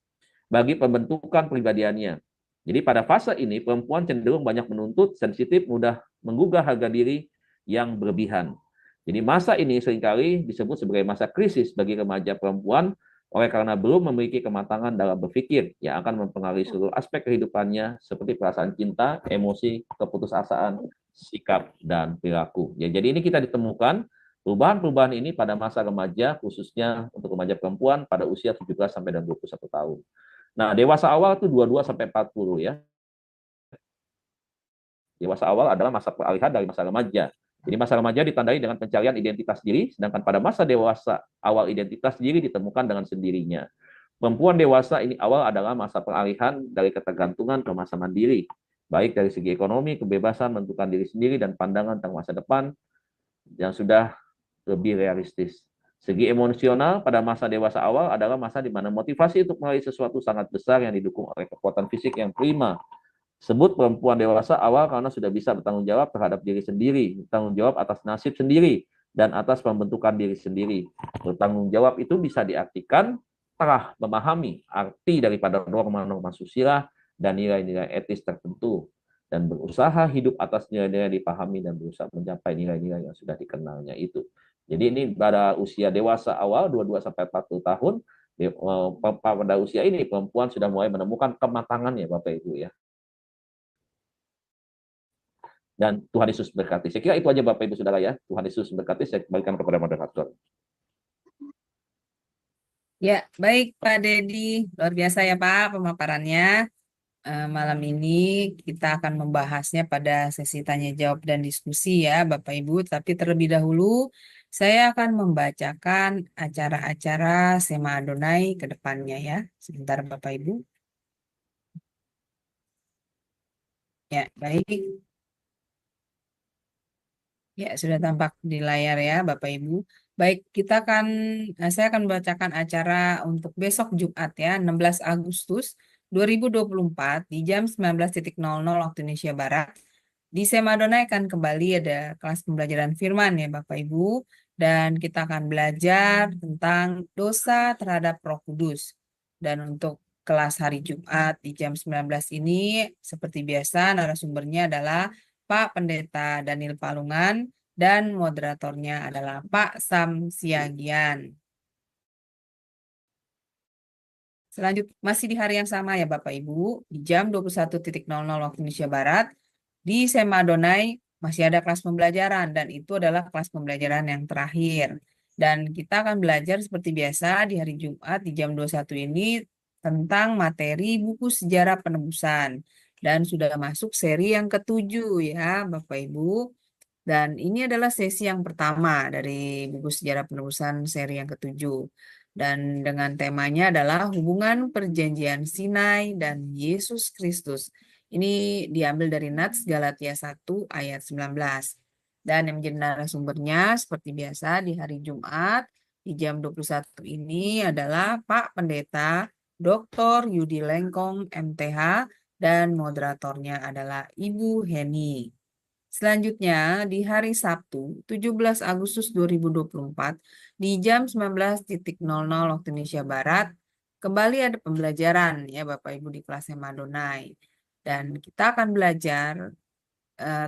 bagi pembentukan pribadiannya. Jadi pada fase ini perempuan cenderung banyak menuntut, sensitif, mudah menggugah harga diri yang berlebihan. Jadi masa ini seringkali disebut sebagai masa krisis bagi remaja perempuan oleh karena belum memiliki kematangan dalam berpikir yang akan mempengaruhi seluruh aspek kehidupannya seperti perasaan cinta, emosi, keputusasaan, sikap, dan perilaku. Ya, jadi ini kita ditemukan perubahan-perubahan ini pada masa remaja, khususnya untuk remaja perempuan pada usia 17 sampai 21 tahun. Nah, dewasa awal itu 22 sampai 40 ya. Dewasa awal adalah masa peralihan dari masa remaja. Jadi masa remaja ditandai dengan pencarian identitas diri, sedangkan pada masa dewasa awal identitas diri ditemukan dengan sendirinya. Perempuan dewasa ini awal adalah masa peralihan dari ketergantungan ke masa mandiri, baik dari segi ekonomi, kebebasan menentukan diri sendiri, dan pandangan tentang masa depan yang sudah lebih realistis. Segi emosional pada masa dewasa awal adalah masa di mana motivasi untuk meraih sesuatu sangat besar yang didukung oleh kekuatan fisik yang prima. Sebut perempuan dewasa awal karena sudah bisa bertanggung jawab terhadap diri sendiri, bertanggung jawab atas nasib sendiri, dan atas pembentukan diri sendiri. Bertanggung jawab itu bisa diartikan telah memahami arti daripada norma-norma susila dan nilai-nilai etis tertentu, dan berusaha hidup atas nilai-nilai dipahami dan berusaha mencapai nilai-nilai yang sudah dikenalnya itu. Jadi ini pada usia dewasa awal 22 sampai 40 tahun pada usia ini perempuan sudah mulai menemukan kematangannya Bapak Ibu ya. Dan Tuhan Yesus berkati. Saya kira itu aja Bapak Ibu Saudara ya. Tuhan Yesus berkati. Saya kembalikan kepada moderator. Ya, baik Pak Dedi. Luar biasa ya Pak pemaparannya. Malam ini kita akan membahasnya pada sesi tanya jawab dan diskusi ya Bapak Ibu. Tapi terlebih dahulu saya akan membacakan acara-acara Sema Adonai ke depannya ya. Sebentar Bapak Ibu. Ya, baik. Ya, sudah tampak di layar ya Bapak Ibu. Baik, saya akan membacakan acara untuk besok Jumat ya, 16 Agustus 2024 di jam 19.00 waktu Indonesia Barat. Di Semadonai akan kembali ada kelas pembelajaran firman ya Bapak Ibu. Dan kita akan belajar tentang dosa terhadap Roh Kudus. Dan untuk kelas hari Jumat di jam 19 ini seperti biasa narasumbernya adalah Pak Pendeta Daniel Palungan dan moderatornya adalah Pak Sam Siagian. Selanjutnya masih di hari yang sama ya Bapak Ibu, di jam 21.00 waktu Indonesia Barat, di Semadonai masih ada kelas pembelajaran dan itu adalah kelas pembelajaran yang terakhir. Dan kita akan belajar seperti biasa di hari Jumat di jam 21 ini tentang materi buku sejarah penebusan. Dan sudah masuk seri yang ke-7 ya Bapak Ibu. Dan ini adalah sesi yang pertama dari buku sejarah penebusan seri yang ke-7. Dan dengan temanya adalah hubungan perjanjian Sinai dan Yesus Kristus. Ini diambil dari Nats Galatia 1 ayat 19. Dan yang menjadi narasumbernya seperti biasa di hari Jumat di jam 21 ini adalah Pak Pendeta Dr. Yudi Lengkong MTH dan moderatornya adalah Ibu Heni. Selanjutnya, di hari Sabtu, 17 Agustus 2024, di jam 19.00 waktu Indonesia Barat, kembali ada pembelajaran ya Bapak Ibu di kelas Semadonai. Dan kita akan belajar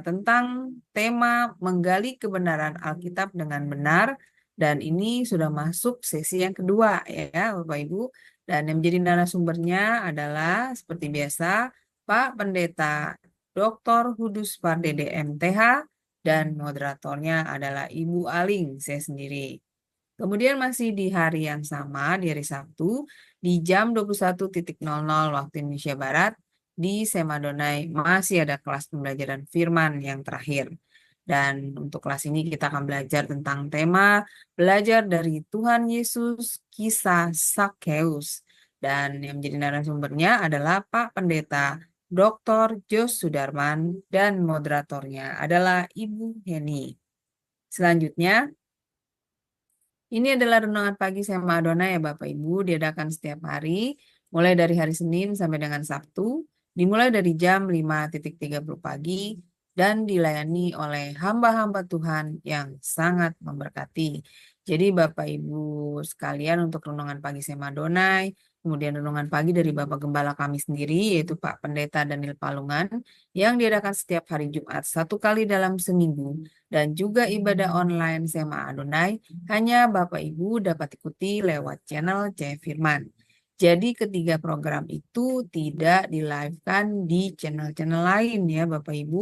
tentang tema menggali kebenaran Alkitab dengan benar. Dan ini sudah masuk sesi yang kedua ya Bapak Ibu. Dan yang menjadi narasumbernya adalah seperti biasa Pak Pendeta Dr. Hudus Pardede MTH dan moderatornya adalah Ibu Aling, saya sendiri. Kemudian masih di hari yang sama, di hari Sabtu, di jam 21.00 waktu Indonesia Barat, di Semadonai masih ada kelas pembelajaran firman yang terakhir. Dan untuk kelas ini kita akan belajar tentang tema belajar dari Tuhan Yesus, kisah Sakeus. Dan yang menjadi narasumbernya adalah Pak Pendeta Dr. Jos Sudarman dan moderatornya adalah Ibu Heni. Selanjutnya, ini adalah renungan pagi Semadonai ya Bapak Ibu, diadakan setiap hari, mulai dari hari Senin sampai dengan Sabtu, dimulai dari jam 5.30 pagi, dan dilayani oleh hamba-hamba Tuhan yang sangat memberkati. Jadi Bapak Ibu sekalian untuk renungan pagi Semadonai, kemudian renungan pagi dari Bapak Gembala kami sendiri, yaitu Pak Pendeta Daniel Palungan, yang diadakan setiap hari Jumat, 1 kali dalam seminggu, dan juga ibadah online Sema Adonai, hanya Bapak Ibu dapat ikuti lewat channel C Firman. Jadi ketiga program itu tidak di-live-kan di channel-channel lain ya Bapak Ibu.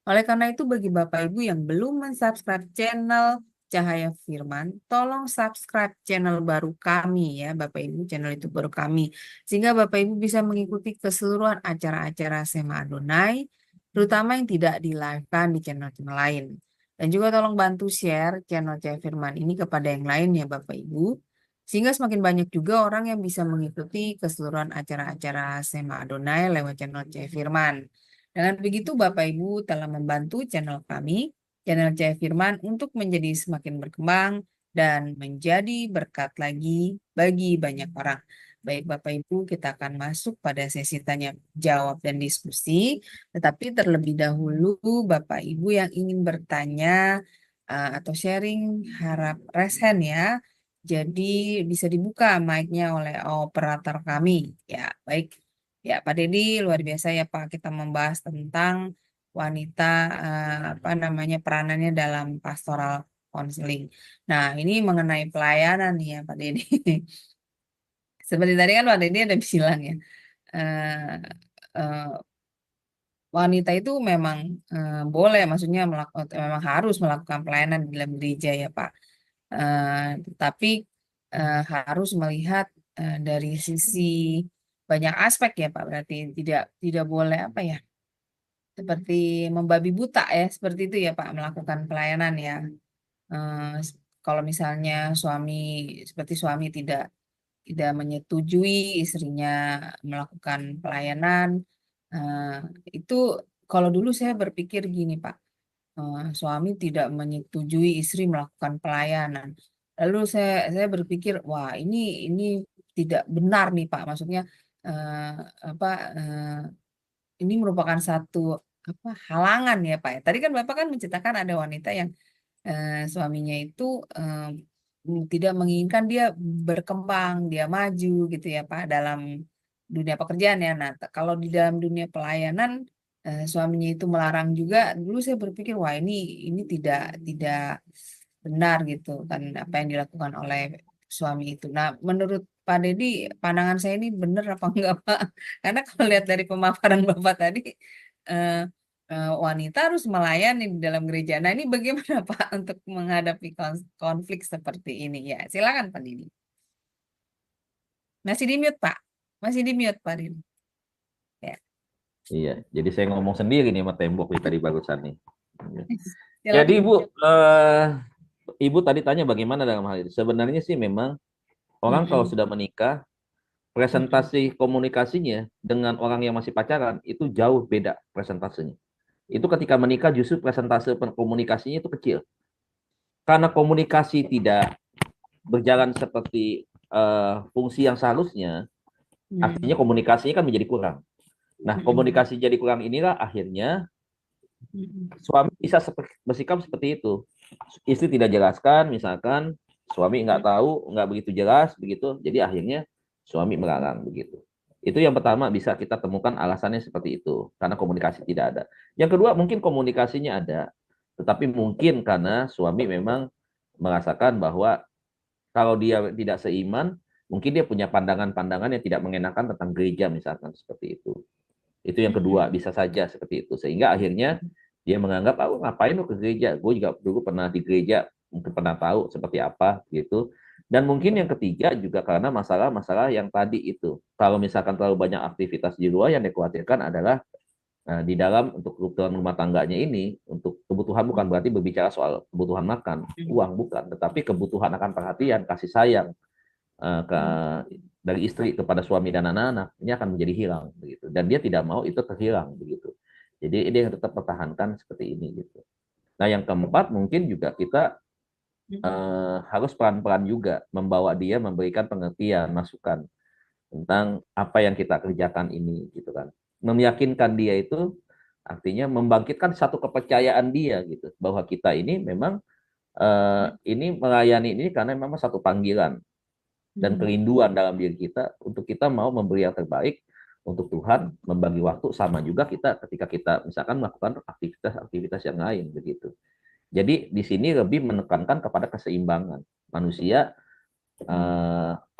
Oleh karena itu bagi Bapak Ibu yang belum mensubscribe channel Cahaya Firman, tolong subscribe channel baru kami ya Bapak Ibu, channel itu baru kami. Sehingga Bapak Ibu bisa mengikuti keseluruhan acara-acara Sema Adonai, terutama yang tidak di-live-kan di channel-channel lain. Dan juga tolong bantu share channel Cahaya Firman ini kepada yang lain ya Bapak Ibu. Sehingga semakin banyak juga orang yang bisa mengikuti keseluruhan acara-acara Sema Adonai lewat channel Cahaya Firman. Dengan begitu Bapak Ibu telah membantu channel kami, channel Cahaya Firman untuk menjadi semakin berkembang dan menjadi berkat lagi bagi banyak orang. Baik Bapak Ibu, kita akan masuk pada sesi tanya jawab dan diskusi. Tetapi terlebih dahulu Bapak Ibu yang ingin bertanya atau sharing harap raise hand ya. Jadi bisa dibuka mic-nya oleh operator kami. Ya, baik. Ya, Pak Dedi luar biasa ya Pak, kita membahas tentang wanita peranannya dalam pastoral counseling. Nah, ini mengenai pelayanan nih ya Pak Dedi. Seperti tadi kan Pak Dedi ada bilang ya, wanita itu memang boleh, maksudnya memang harus melakukan pelayanan di dalam gereja ya Pak. Tetapi harus melihat dari sisi banyak aspek ya Pak. Berarti tidak boleh seperti membabi buta ya, seperti itu ya Pak, melakukan pelayanan ya. Kalau misalnya seperti suami tidak menyetujui istrinya melakukan pelayanan, itu kalau dulu saya berpikir gini Pak, suami tidak menyetujui istri melakukan pelayanan. Lalu saya berpikir, wah ini tidak benar nih Pak, maksudnya eh, apa ini merupakan satu halangan ya Pak ya. Tadi kan Bapak kan menceritakan ada wanita yang suaminya itu tidak menginginkan dia berkembang, dia maju gitu ya Pak dalam dunia pekerjaan ya. Nah, kalau di dalam dunia pelayanan suaminya itu melarang juga, dulu saya berpikir wah ini tidak benar gitu kan apa yang dilakukan oleh suami itu. Nah, menurut Pak Dedi, pandangan saya ini benar apa enggak Pak? Karena kalau lihat dari pemaparan Bapak tadi, eh, wanita harus melayani di dalam gereja. Nah, ini bagaimana Pak untuk menghadapi konflik seperti ini? Ya, silakan Pak Didi. Masih di mute Pak. Masih di mute Pak Didi. Ya, Iya, jadi saya ngomong sendiri nih sama tembok nih tadi barusan nih. Jadi silakan. Ibu, Ibu tadi tanya bagaimana dalam hal ini. Sebenarnya sih memang orang kalau Mm-mm. sudah menikah, Mm-mm. presentasi komunikasinya dengan orang yang masih pacaran itu jauh beda presentasenya. Itu ketika menikah justru presentase komunikasinya itu kecil. Karena komunikasi tidak berjalan seperti fungsi yang seharusnya, artinya Mm. komunikasinya kan menjadi kurang. Nah, Mm-mm. komunikasi jadi kurang inilah akhirnya Mm-mm. suami bisa bersikap seperti itu. Istri tidak jelaskan, misalkan suami nggak tahu, nggak begitu jelas begitu, jadi akhirnya suami melarang begitu. Itu yang pertama bisa kita temukan alasannya seperti itu, karena komunikasi tidak ada. Yang kedua mungkin komunikasinya ada, tetapi mungkin karena suami memang merasakan bahwa kalau dia tidak seiman, mungkin dia punya pandangan-pandangan yang tidak mengenakan tentang gereja misalkan seperti itu. Itu yang kedua, Mm-mm. bisa saja seperti itu. Sehingga akhirnya dia menganggap, aku ngapain lu ke gereja? Gue juga dulu pernah di gereja, mungkin pernah tahu seperti apa gitu. Dan mungkin yang ketiga juga karena masalah-masalah yang tadi itu. Kalau misalkan terlalu banyak aktivitas di luar, yang dikhawatirkan adalah di dalam untuk kebutuhan rumah tangganya ini, untuk kebutuhan bukan berarti berbicara soal kebutuhan makan, uang bukan, tetapi kebutuhan akan perhatian, kasih sayang, ke dari istri kepada suami dan anak-anak ini akan menjadi hilang begitu, dan dia tidak mau itu terhilang begitu, jadi dia yang tetap pertahankan seperti ini gitu. Nah yang keempat mungkin juga kita harus pelan-pelan juga membawa dia, memberikan pengertian, masukan tentang apa yang kita kerjakan ini gitu kan, meyakinkan dia itu artinya membangkitkan satu kepercayaan dia gitu bahwa kita ini memang ini melayani ini karena memang satu panggilan dan kerinduan dalam diri kita untuk kita mau memberi yang terbaik untuk Tuhan, membagi waktu, sama juga kita ketika kita misalkan melakukan aktivitas-aktivitas yang lain begitu. Jadi di sini lebih menekankan kepada keseimbangan manusia,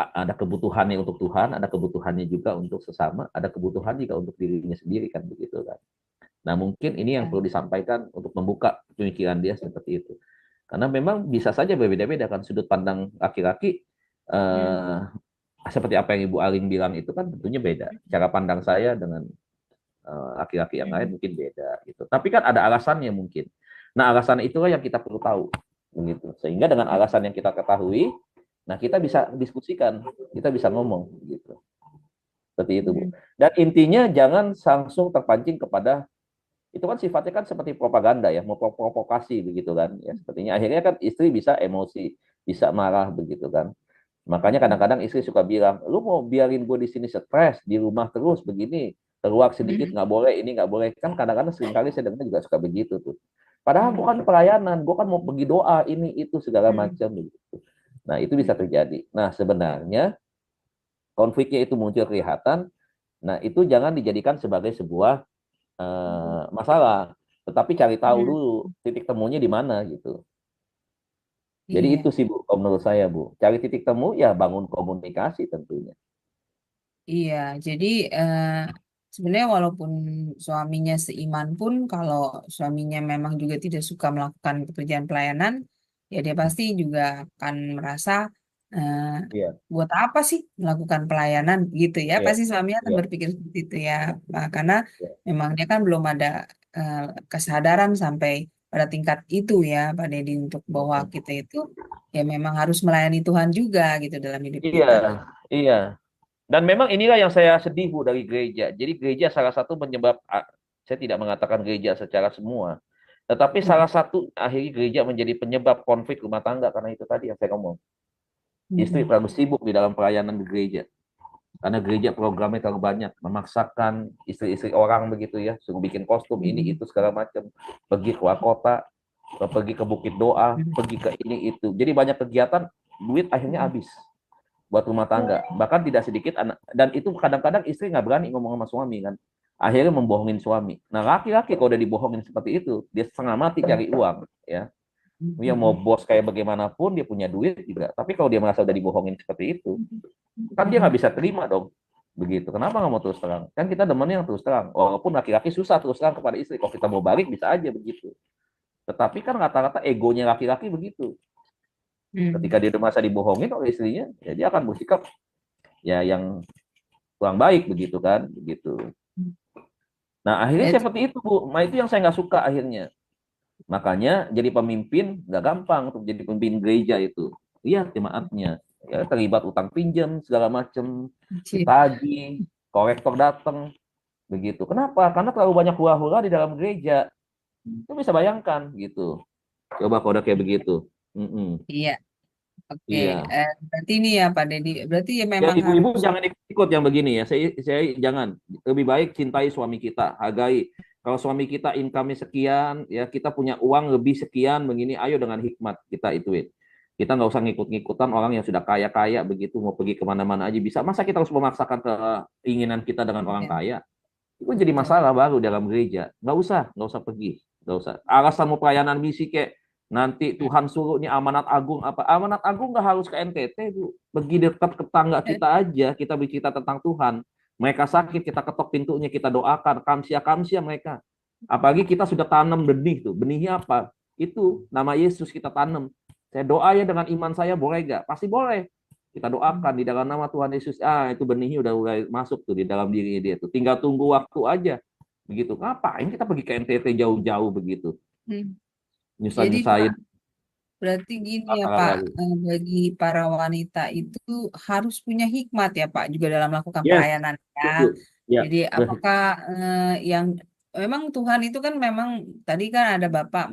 ada kebutuhannya untuk Tuhan, ada kebutuhannya juga untuk sesama, ada kebutuhan juga untuk dirinya sendiri kan begitu kan. Nah mungkin ini yang perlu disampaikan untuk membuka pemikiran dia seperti itu. Karena memang bisa saja berbeda-beda kan sudut pandang laki-laki, eh, seperti apa yang Ibu Aling bilang itu kan tentunya beda. Cara pandang saya dengan laki-laki yang lain mungkin beda gitu. Tapi kan ada alasannya mungkin. Nah, alasan itulah yang kita perlu tahu begitu. Sehingga dengan alasan yang kita ketahui, nah kita bisa diskusikan, kita bisa ngomong gitu. Seperti itu, Bu. Dan intinya jangan langsung terpancing kepada itu kan sifatnya kan seperti propaganda ya, mau provokasi begitu kan. Ya, sepertinya akhirnya kan istri bisa emosi, bisa marah begitu kan. Makanya kadang-kadang istri suka bilang, lu mau biarin gue di sini stres, di rumah terus begini, keluar sedikit nggak boleh, ini nggak boleh. Kan kadang-kadang seringkali saya dengar juga suka begitu tuh. Padahal gue kan pelayanan, gue kan mau pergi doa, ini itu segala macam begitu. Nah itu bisa terjadi. Nah sebenarnya konfliknya itu muncul kelihatan, nah itu jangan dijadikan sebagai sebuah masalah, tetapi cari tahu dulu titik temunya di mana gitu. Jadi Iya, itu sih Bu, kalau menurut saya Bu, cari titik temu ya bangun komunikasi tentunya. iya. Jadi sebenarnya walaupun suaminya seiman pun, kalau suaminya memang juga tidak suka melakukan pekerjaan pelayanan, ya dia pasti juga akan merasa eh, Iya, buat apa sih melakukan pelayanan gitu ya? iya, Pasti suaminya akan iya, berpikir seperti itu ya, karena iya. memang dia kan belum ada eh, kesadaran sampai pada tingkat itu ya, Pak Deddy, untuk bahwa kita itu ya memang harus melayani Tuhan juga gitu dalam hidup Iya, kita. iya. Dan memang inilah yang saya sedih Bu dari gereja. Jadi gereja salah satu penyebab, saya tidak mengatakan gereja secara semua, tetapi salah satu akhirnya gereja menjadi penyebab konflik rumah tangga karena itu tadi yang saya ngomong. Istri Mm-mm. terlalu sibuk di dalam pelayanan di gereja. Karena gereja programnya terlalu banyak, memaksakan istri-istri orang begitu ya, suruh bikin kostum ini itu segala macam, pergi keluar kota, pergi ke bukit doa, pergi ke ini itu. Jadi banyak kegiatan, duit akhirnya habis buat rumah tangga. Bahkan tidak sedikit anak, dan itu kadang-kadang istri nggak berani ngomong sama suami kan. Akhirnya membohongin suami. Nah, laki-laki kalau udah dibohongin seperti itu, dia setengah mati cari uang, ya. Dia mau bos kayak bagaimanapun, dia punya duit juga. Tapi kalau dia merasa udah dibohongin seperti itu, kan dia nggak bisa terima dong. Begitu. Kenapa nggak mau terus terang? Kan kita demennya yang terus terang. Walaupun laki-laki susah terus terang kepada istri. Kalau kita mau balik, bisa aja begitu. Tetapi kan rata-rata egonya laki-laki begitu. Ketika dia udah merasa dibohongin oleh istrinya, ya dia akan bersikap ya yang kurang baik begitu kan, begitu. Nah akhirnya seperti itu Bu. Nah itu yang saya nggak suka akhirnya. Makanya jadi pemimpin nggak gampang untuk jadi pemimpin gereja itu. Iya jemaatnya. Ya terlibat utang pinjam segala macam, ditagih, korektor datang, begitu. Kenapa? Karena terlalu banyak hura-hura di dalam gereja. Itu bisa bayangkan gitu. Coba kalau udah kayak begitu. Iya, oke. Iya. Berarti ini ya Pak Deddy. Berarti ya Ya memang ibu-ibu harus. jangan ikut yang begini ya. Saya jangan. Lebih baik cintai suami kita, hargai. Kalau suami kita income sekian, ya kita punya uang lebih sekian begini, ayo dengan hikmat kita ituin. Kita nggak usah ngikut-ngikutan orang yang sudah kaya-kaya begitu, mau pergi kemana-mana aja bisa. Masa kita harus memaksakan keinginan kita dengan orang Ya, kaya? Itu jadi betul. masalah baru dalam gereja. Nggak usah pergi. Nggak usah. Alasan mau pelayanan misi kayak nanti Tuhan suruh ini amanat agung apa? Amanat agung nggak harus ke NTT, Bu. Pergi dekat ke tetangga kita aja, kita bercerita tentang Tuhan. Mereka sakit, kita ketok pintunya, kita doakan, kamsia-kamsia mereka. Apalagi kita sudah tanam benih tuh. Benihnya apa? Itu nama Yesus kita tanam. Saya doa ya dengan iman saya, boleh nggak? Pasti boleh. Kita doakan di dalam nama Tuhan Yesus. Itu benihnya udah mulai masuk tuh di dalam diri dia tuh. Tinggal tunggu waktu aja. Begitu. Ngapain kita pergi ke NTT jauh-jauh begitu? Hmm. Jadi Pak, Nyusahin-nyusahin berarti gini ya bakalan Pak, lagi. bagi para wanita itu harus punya hikmat ya Pak, juga dalam melakukan Yes, pelayanan ya. betul. Ya, Jadi apakah yang memang Tuhan itu kan memang tadi kan ada Bapak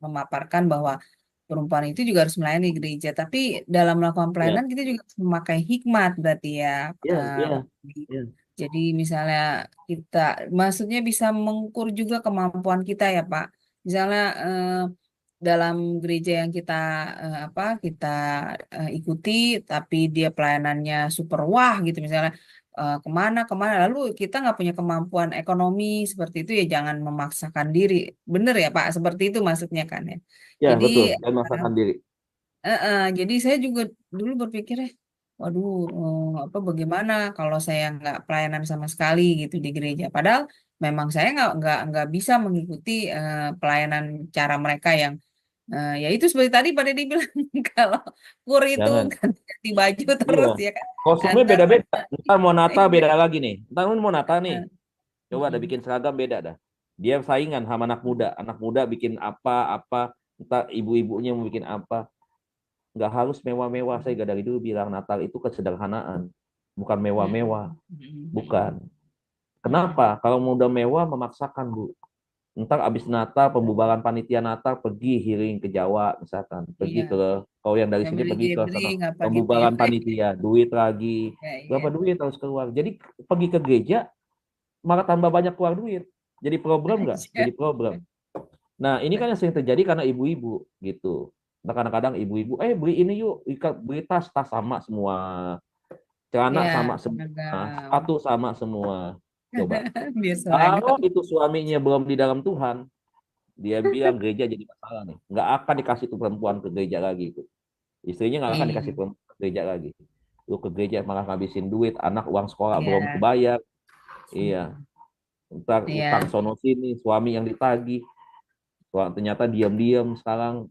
memaparkan bahwa perempuan itu juga harus melayani gereja, tapi dalam melakukan ya, pelayanan kita juga harus memakai hikmat berarti ya, ya, Pak ya, Budi. ya. Jadi misalnya kita, maksudnya bisa mengukur juga kemampuan kita ya Pak. Misalnya dalam gereja yang kita kita ikuti, tapi dia pelayanannya super wah gitu misalnya kemana kemana, lalu kita nggak punya kemampuan ekonomi seperti itu ya jangan memaksakan diri, bener ya Pak, seperti itu maksudnya kan ya. Ya, Jadi betul. Dan masakan diri. jadi saya juga dulu berpikir waduh, bagaimana kalau saya nggak pelayanan sama sekali gitu di gereja. Padahal memang saya nggak bisa mengikuti pelayanan cara mereka yang ya itu seperti tadi pada dibilang kalau kur itu Jangan. ganti baju Iya. terus ya kan. Kostumnya Antar beda-beda. Ntar mau Natal iya, beda lagi nih. Ntar mau Natal nih. eh, Coba ada mm, bikin seragam beda dah. Dia saingan sama anak muda. Anak muda bikin apa-apa. Entah ibu-ibunya mau bikin apa. Nggak harus mewah-mewah. Saya dari dulu bilang Natal itu kesederhanaan. Bukan mm, mewah-mewah. mm, Bukan. Kenapa? Kalau mau udah mewah memaksakan, Bu. Ntar abis Natal, pembubaran panitia Natal, pergi healing ke Jawa, misalkan. Pergi iya, ke, kalau yang dari sini family pergi ke sana, gathering apa gitu ya. pembubaran panitia, duit lagi. Ya, Berapa iya. duit harus keluar. Jadi pergi ke gereja, malah tambah banyak keluar duit. Jadi problem nggak? Jadi problem. Nah, ini kan yang sering terjadi karena ibu-ibu, gitu. Nah, kadang-kadang ibu-ibu, beli ini yuk, beli tas sama semua. Celana Ya, sama semua, seragam. sepatu sama semua. Coba. Biar Kalau seragam. itu suaminya belum di dalam Tuhan, dia bilang gereja jadi masalah nih. Nggak akan dikasih tuh perempuan ke gereja lagi itu. Istrinya nggak akan dikasih Iya, perempuan ke gereja lagi. Lu ke gereja malah ngabisin duit, anak uang sekolah belum iya, kebayar. Iya, ntar utang iya. sono sini, suami yang ditagih. Ternyata diam-diam sekarang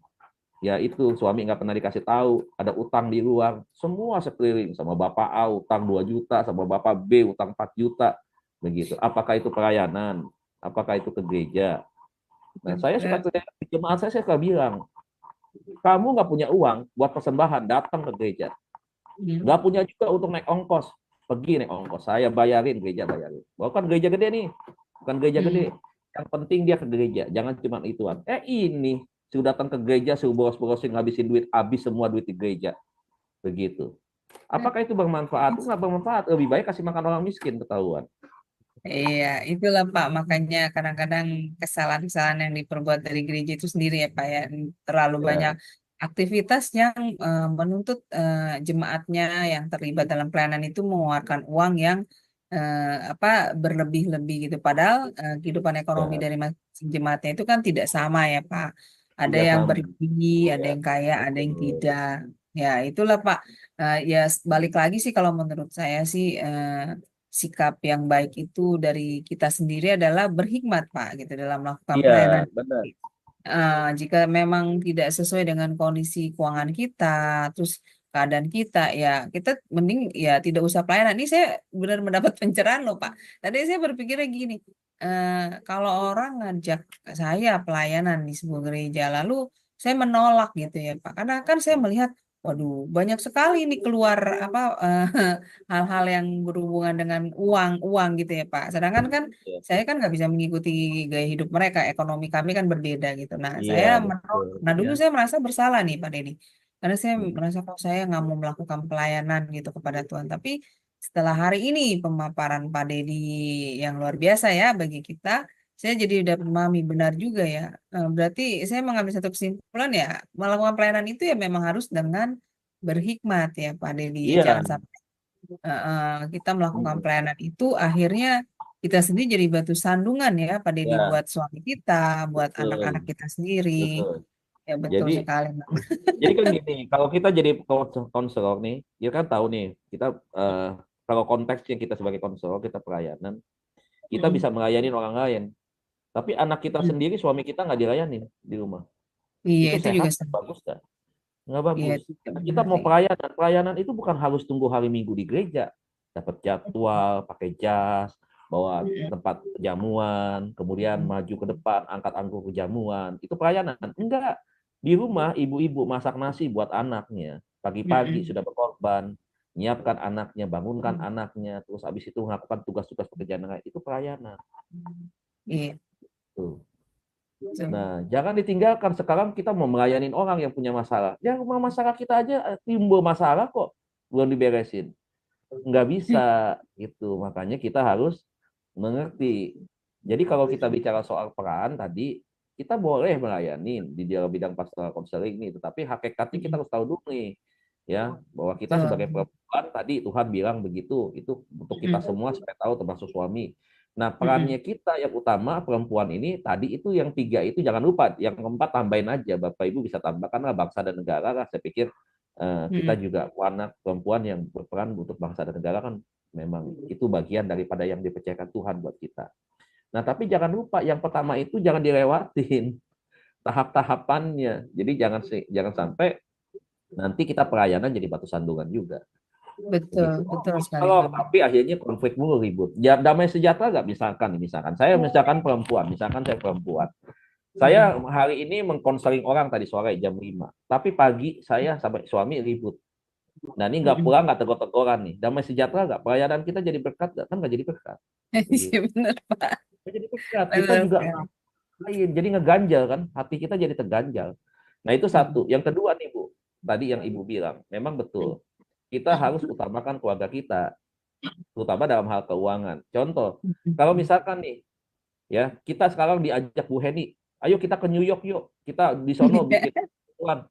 ya itu suami nggak pernah dikasih tahu ada utang di luar, semua sekeliling, sama bapak A utang 2 juta, sama bapak B utang 4 juta begitu. Apakah itu pelayanan? Apakah itu ke gereja? Nah, saya suka di jemaat saya suka bilang, kamu nggak punya uang buat persembahan, datang ke gereja. Hmm. Nggak punya juga untuk naik ongkos, pergi naik ongkos. Saya bayarin, gereja bayarin. Bukan gereja gede nih, bukan gereja gede. Hmm. Yang penting dia ke gereja, jangan cuma ituan. Ini sudah datang ke gereja, suruh boros-borosin, ngabisin duit, habis semua duit di gereja. Begitu. Apakah itu bermanfaat? Itu nggak bermanfaat. Lebih baik kasih makan orang miskin, ketahuan. Iya, itulah Pak. Makanya kadang-kadang kesalahan-kesalahan yang diperbuat dari gereja itu sendiri ya Pak ya. Terlalu banyak Ya, aktivitas yang menuntut jemaatnya yang terlibat dalam pelayanan itu mengeluarkan uang yang apa berlebih-lebih gitu. Padahal kehidupan ekonomi ya, dari masing jemaatnya itu kan tidak sama ya Pak. Ada tidak yang sama. berlebih, ada Ya, yang kaya, ada yang betul. tidak. Ya, itulah Pak. Ya balik lagi sih kalau menurut saya sih sikap yang baik itu dari kita sendiri adalah berhikmat, Pak, gitu dalam melakukan Iya, pelayanan. benar. Jika memang tidak sesuai dengan kondisi keuangan kita, terus keadaan kita, ya kita mending ya tidak usah pelayanan. Ini saya benar mendapat pencerahan loh, Pak. Tadi saya berpikirnya gini, kalau orang ngajak saya pelayanan di sebuah gereja, lalu saya menolak gitu ya, Pak. Karena kan saya melihat, waduh, banyak sekali ini keluar apa hal-hal yang berhubungan dengan uang gitu ya Pak. Sedangkan kan Ya. saya kan nggak bisa mengikuti gaya hidup mereka, ekonomi kami kan berbeda gitu. Nah, Iya, saya menolak. betul. Nah dulu Ya. saya merasa bersalah nih Pak Deddy, karena saya Hmm. merasa kok saya nggak mau melakukan pelayanan gitu kepada Tuhan. Tapi setelah hari ini pemaparan Pak Deddy yang luar biasa ya bagi kita, saya jadi udah memahami benar juga ya. Berarti saya mengambil satu kesimpulan ya, melakukan pelayanan itu ya memang harus dengan berhikmat ya Pak Deddy. Ya, Iya. jangan sampai kita melakukan Hmm. pelayanan itu akhirnya kita sendiri jadi batu sandungan ya Pak Deddy Ya, buat suami kita, buat anak-anak betul. kita sendiri. Betul. Ya betul Jadi sekali, Bang. jadi kan gini, kalau kita jadi konselor nih, kita kan tahu nih, kita eh, kalau konteksnya kita sebagai konselor, kita pelayanan, kita Mm, bisa melayani orang lain. Tapi anak kita mm. sendiri, suami kita nggak dilayanin di rumah. Iya Itu itu sehat, juga sama. bagus kan? Nggak Iya bagus. itu juga Karena kita benar mau sih. pelayanan. Pelayanan itu bukan harus tunggu hari Minggu di gereja. Dapat jadwal, pakai jas, bawa Mm, tempat jamuan, kemudian mm, maju ke depan, angkat angkut ke jamuan. Itu pelayanan. Enggak. Di rumah, ibu-ibu masak nasi buat anaknya. Pagi-pagi mm, sudah berkorban. Menyiapkan anaknya, bangunkan mm. anaknya. Terus habis itu melakukan tugas-tugas pekerjaan lain. Itu pelayanan. Iya, Tuh. betul. Nah, jangan ditinggalkan. Sekarang kita mau melayani orang yang punya masalah. Ya, rumah masalah kita aja timbul masalah kok. Belum diberesin. Nggak bisa. Gitu. Makanya kita harus mengerti. Jadi kalau kita bicara soal peran tadi, kita boleh melayani di dalam bidang pastoral konseling ini. Tetapi hakikatnya kita Mm, harus tahu dulu nih. Ya, bahwa kita sebagai betul. perempuan, tadi Tuhan bilang begitu. Itu untuk kita Mm, semua supaya tahu termasuk suami. Nah, mm, perannya kita yang utama perempuan ini tadi itu yang tiga itu jangan lupa, yang keempat tambahin aja, Bapak Ibu bisa tambahkanlah bangsa dan negara lah. Saya pikir kita mm, juga anak perempuan yang berperan untuk bangsa dan negara kan memang itu bagian daripada yang dipercayakan Tuhan buat kita. Nah, tapi jangan lupa yang pertama itu jangan dilewatin tahap-tahapannya. Jadi jangan sampai nanti kita pelayanan jadi batu sandungan juga. betul, Begitu. betul sekali Kalau Pak. tapi akhirnya konflik mulu ribut. Ya, damai sejahtera nggak misalkan saya misalkan perempuan, misalkan saya perempuan. Saya Mm, hari ini mengkonseling orang tadi sore jam 5. Tapi pagi saya sampai suami ribut. Nah, ini nggak mm. pulang nggak tegur-teguran nih. Damai sejahtera nggak? Pelayanan kita jadi berkat nggak? Kan nggak jadi berkat. Iya Begitu. benar Pak. Nggak jadi berkat. Kita Benar juga sekali. ngapain? Jadi ngeganjal kan. Hati kita jadi terganjal. Nah, itu satu. Mm, Yang kedua nih, Bu. Tadi yang Ibu bilang. Memang betul. Kita harus utamakan keluarga kita. Terutama dalam hal keuangan. Contoh, kalau mm. misalkan nih, ya kita sekarang diajak Bu Heni, ayo kita ke New York yuk, kita di sono bikin uang.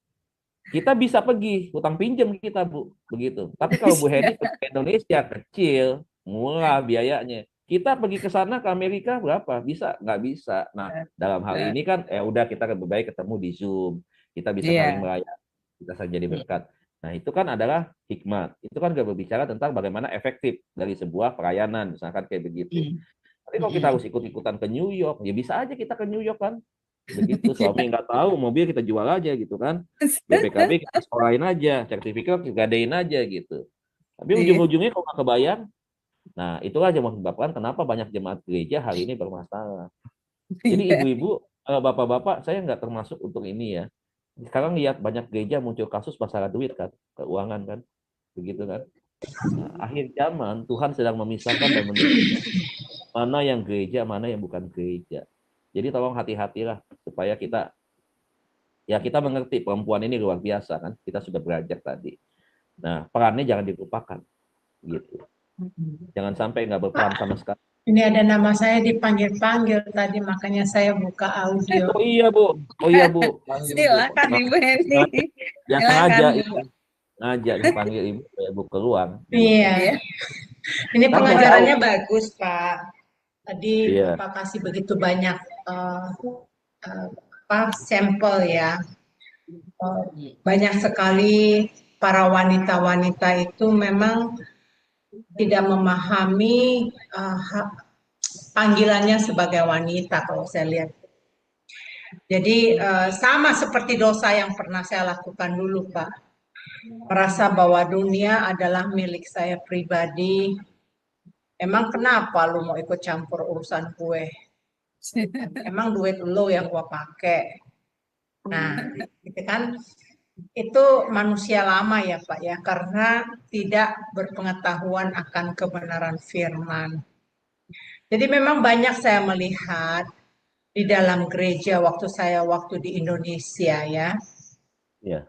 Kita bisa pergi, utang pinjam kita Bu, begitu. Tapi kalau Bu Heni pergi ke Indonesia kecil, murah biayanya. Kita pergi ke sana ke Amerika berapa? Bisa? Nggak bisa. Nah, dalam hal Nah, ini kan, udah kita lebih baik ketemu di Zoom, kita bisa saling iya. melayani, kita saling jadi berkat. Nah, itu kan adalah hikmat. Itu kan gak berbicara tentang bagaimana efektif dari sebuah pelayanan, misalkan kayak begitu. Mm, Tapi kalau kita harus mm. ikut-ikutan ke New York, ya bisa aja kita ke New York kan. Begitu, suami nggak tahu, mobil kita jual aja gitu kan. BPKB kita sekolahin aja, sertifikat kita gadein aja gitu. Tapi Iya. ujung-ujungnya kalau nggak kebayang, nah itulah yang menyebabkan kenapa banyak jemaat gereja hari ini bermasalah. Jadi Iya. ibu-ibu, bapak-bapak, saya nggak termasuk untuk ini ya. Sekarang lihat banyak gereja muncul kasus masalah duit kan, keuangan kan, begitu kan. Nah, akhir zaman Tuhan sedang memisahkan dan menentukan mana yang gereja, mana yang bukan gereja. Jadi tolong hati-hatilah supaya kita mengerti perempuan ini luar biasa kan. Kita sudah belajar tadi. Nah, perannya jangan dilupakan, gitu. Jangan sampai nggak berperan sama sekali. Ini ada nama saya dipanggil-panggil tadi, makanya saya buka audio. Oh iya Bu, oh iya Bu. Silakan Ibu Heni. Ya Silakan sengaja Bu. itu, ngajak dipanggil Ibu supaya Bu keluar. Iya. Iya. Ini Kan pengajarannya tahu. bagus, Pak. Tadi Iya. Bapak kasih begitu banyak sampel ya. Banyak sekali para wanita-wanita itu memang tidak memahami panggilannya sebagai wanita kalau saya lihat. Jadi sama seperti dosa yang pernah saya lakukan dulu, Pak. Merasa bahwa dunia adalah milik saya pribadi. Emang kenapa lu mau ikut campur urusan gue? Emang duit lu yang gua pakai. Nah, gitu kan. Itu manusia lama ya Pak ya, karena tidak berpengetahuan akan kebenaran firman. Jadi memang banyak saya melihat di dalam gereja waktu di Indonesia ya. Iya.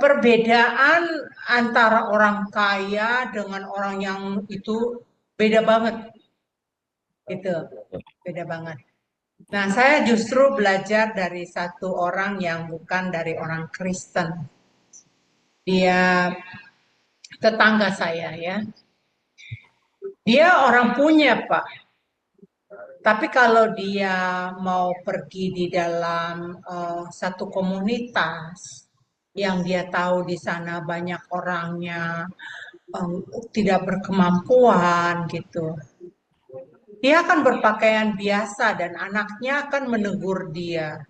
Perbedaan antara orang kaya dengan orang yang itu beda banget. Gitu. Beda banget. Nah, saya justru belajar dari satu orang yang bukan dari orang Kristen. Dia tetangga saya ya. Dia orang punya, Pak. Tapi kalau dia mau pergi di dalam satu komunitas yang dia tahu di sana banyak orangnya tidak berkemampuan gitu. Dia akan berpakaian biasa dan anaknya akan menegur dia.